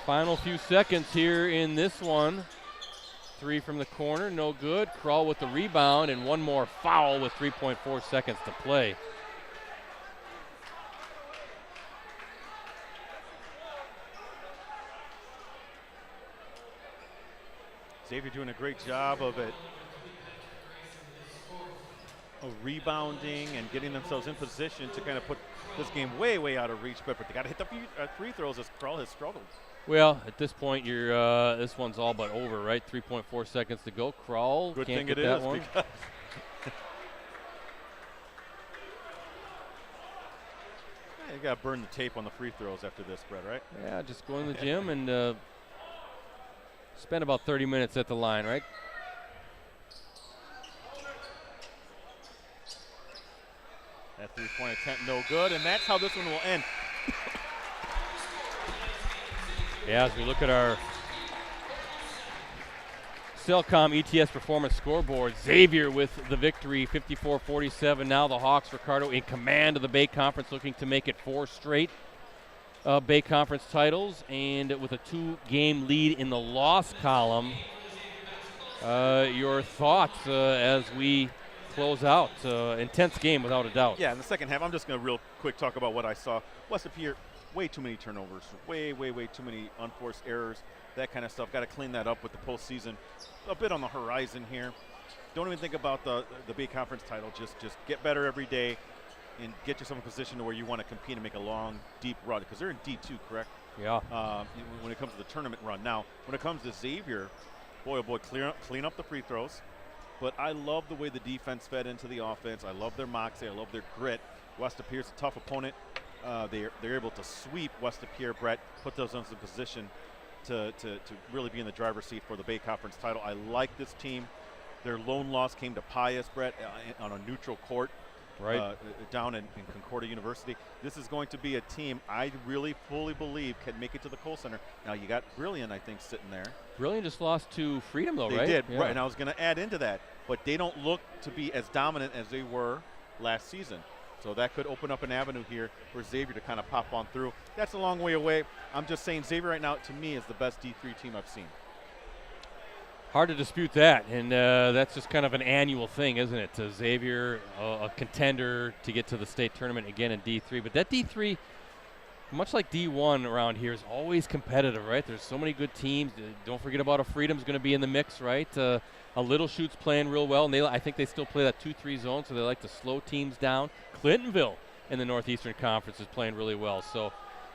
Speaker 2: Final few seconds here in this one. 3 from the corner, no good. Krull with the rebound and one more foul with 3.4 seconds to play.
Speaker 1: Xavier doing a great job of it. Rebounding and getting themselves in position to kind of put this game way, way out of reach. But they got to hit the free throws as Krull has struggled.
Speaker 2: Well, at this point, this one's all but over, right? 3.4 seconds to go. Krull
Speaker 1: Good
Speaker 2: can't
Speaker 1: thing
Speaker 2: get
Speaker 1: it
Speaker 2: that
Speaker 1: is
Speaker 2: one.
Speaker 1: You got to burn the tape on the free throws after this, Brett, right?
Speaker 2: Yeah, just go in the gym and spend about 30 minutes at the line, right?
Speaker 1: That 3-point attempt no good, and that's how this one will end.
Speaker 2: Yeah, as we look at our Cellcom ETS Performance scoreboard, Xavier with the victory, 54-47. Now the Hawks, Ricardo, in command of the Bay Conference, looking to make it 4 straight Bay Conference titles, and with a 2-game lead in the loss column. Your thoughts as we close out? Intense game without a doubt.
Speaker 1: Yeah, in the second half, I'm just going to real quick talk about what I saw. West of here, way too many turnovers, way too many unforced errors, that kind of stuff. Got to clean that up with the postseason. A bit on the horizon here. Don't even think about the Bay Conference title. Just get better every day and get yourself in a position to where you want to compete and make a long, deep run, because they're in D2, correct?
Speaker 2: Yeah.
Speaker 1: When it comes to the tournament run. Now, when it comes to Xavier, boy, oh boy, clean up the free throws. But I love the way the defense fed into the offense. I love their moxie. I love their grit. West of Pierre's a tough opponent. They're able to sweep West of Pierre, Brett, put those in position to really be in the driver's seat for the Bay Conference title. I like this team. Their lone loss came to Pius, Brett, on a neutral court.
Speaker 2: Right.
Speaker 1: Down in Concordia University. This is going to be a team I really fully believe can make it to the Kohl Center. Now, you got Brilliant, I think, sitting there.
Speaker 2: Brilliant just lost to Freedom, though,
Speaker 1: they
Speaker 2: right?
Speaker 1: They did,
Speaker 2: yeah.
Speaker 1: right, and I was going to add into that. But they don't look to be as dominant as they were last season. So that could open up an avenue here for Xavier to kind of pop on through. That's a long way away. I'm just saying Xavier right now, to me, is the best D3 team I've seen.
Speaker 2: Hard to dispute that, and that's just kind of an annual thing, isn't it? Xavier, a contender to get to the state tournament again in D3. But that D3, much like D1 around here, is always competitive, right? There's so many good teams. Don't forget about a Freedom's going to be in the mix, right? A Little Shoot's playing real well, and I think they still play that 2-3 zone, so they like to slow teams down. Clintonville in the Northeastern Conference is playing really well. So,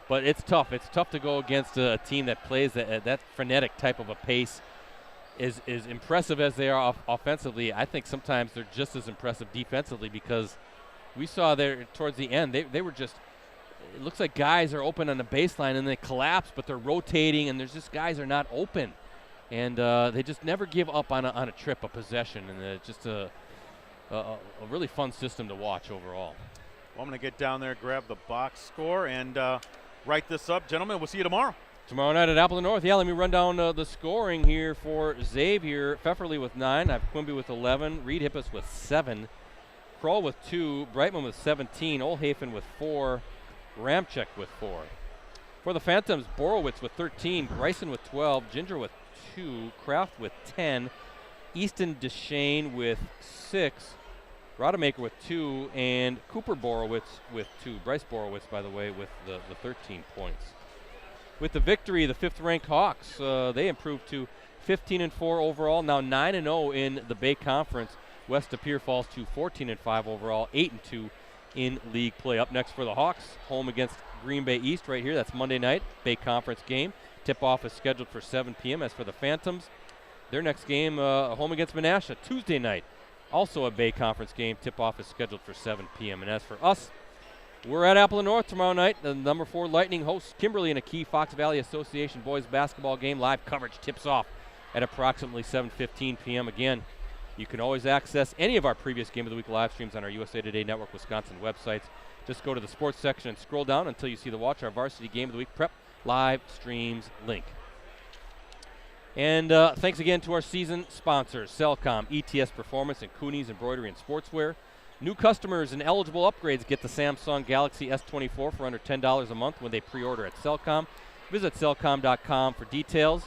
Speaker 2: but it's tough. It's tough to go against a team that plays that frenetic type of a pace. as impressive as they are offensively, I think sometimes they're just as impressive defensively, because we saw there towards the end, they were just, it looks like guys are open on the baseline and they collapse, but they're rotating, and there's just guys are not open. And they just never give up on a trip, a possession, and it's just a really fun system to watch overall.
Speaker 1: Well, I'm going to get down there, grab the box score, and write this up. Gentlemen, we'll see you tomorrow.
Speaker 2: Tomorrow night at Appleton North. Yeah, let me run down the scoring here for Xavier. Pfefferly with 9. I have Quimby with 11. Reed Hippus with 7. Kroll with 2. Brightman with 17. Oldhafen with 4. Ramchek with 4. For the Phantoms, Borowitz with 13. Bryson with 12. Ginger with 2. Kraft with 10. Easton Deshane with 6. Rodemaker with 2. And Cooper Borowitz with 2. Bryce Borowitz, by the way, with the 13 points. With the victory, the 5th-ranked Hawks, they improved to 15-4 overall, now 9-0 in the Bay Conference. West De Pere falls to 14-5 overall, 8-2 in league play. Up next for the Hawks, home against Green Bay East right here. That's Monday night, Bay Conference game. Tip-off is scheduled for 7 p.m. As for the Phantoms, their next game, home against Menasha, Tuesday night. Also a Bay Conference game. Tip-off is scheduled for 7 p.m. And as for us, we're at Appleton North tomorrow night. The number 4 Lightning hosts Kimberly in a key Fox Valley Association boys basketball game. Live coverage tips off at approximately 7:15 p.m. Again, you can always access any of our previous Game of the Week live streams on our USA Today Network Wisconsin websites. Just go to the sports section and scroll down until you see the Watch Our Varsity Game of the Week Prep live streams link. And thanks again to our season sponsors, Cellcom, ETS Performance, and Cooney's Embroidery and Sportswear. New customers and eligible upgrades get the Samsung Galaxy S24 for under $10 a month when they pre-order at Cellcom. Visit cellcom.com for details.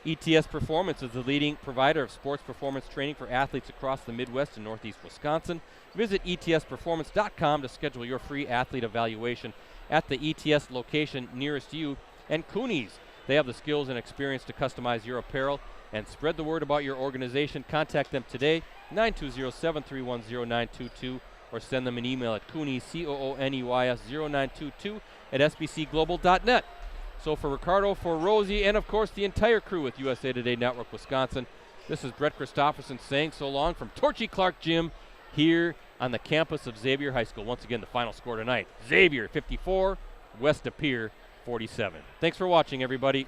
Speaker 2: ETS Performance is the leading provider of sports performance training for athletes across the Midwest and Northeast Wisconsin. Visit etsperformance.com to schedule your free athlete evaluation at the ETS location nearest you. And Cooney's, they have the skills and experience to customize your apparel and spread the word about your organization. Contact them today, 920-731-0922, or send them an email at Cooneys, COONEYS 0922 at sbcglobal.net. So for Ricardo, for Rosie, and of course the entire crew with USA Today Network Wisconsin, this is Brett Christopherson saying so long from Torchy Clark Gym here on the campus of Xavier High School. Once again, the final score tonight, Xavier 54, West De Pere 47. Thanks for watching, everybody.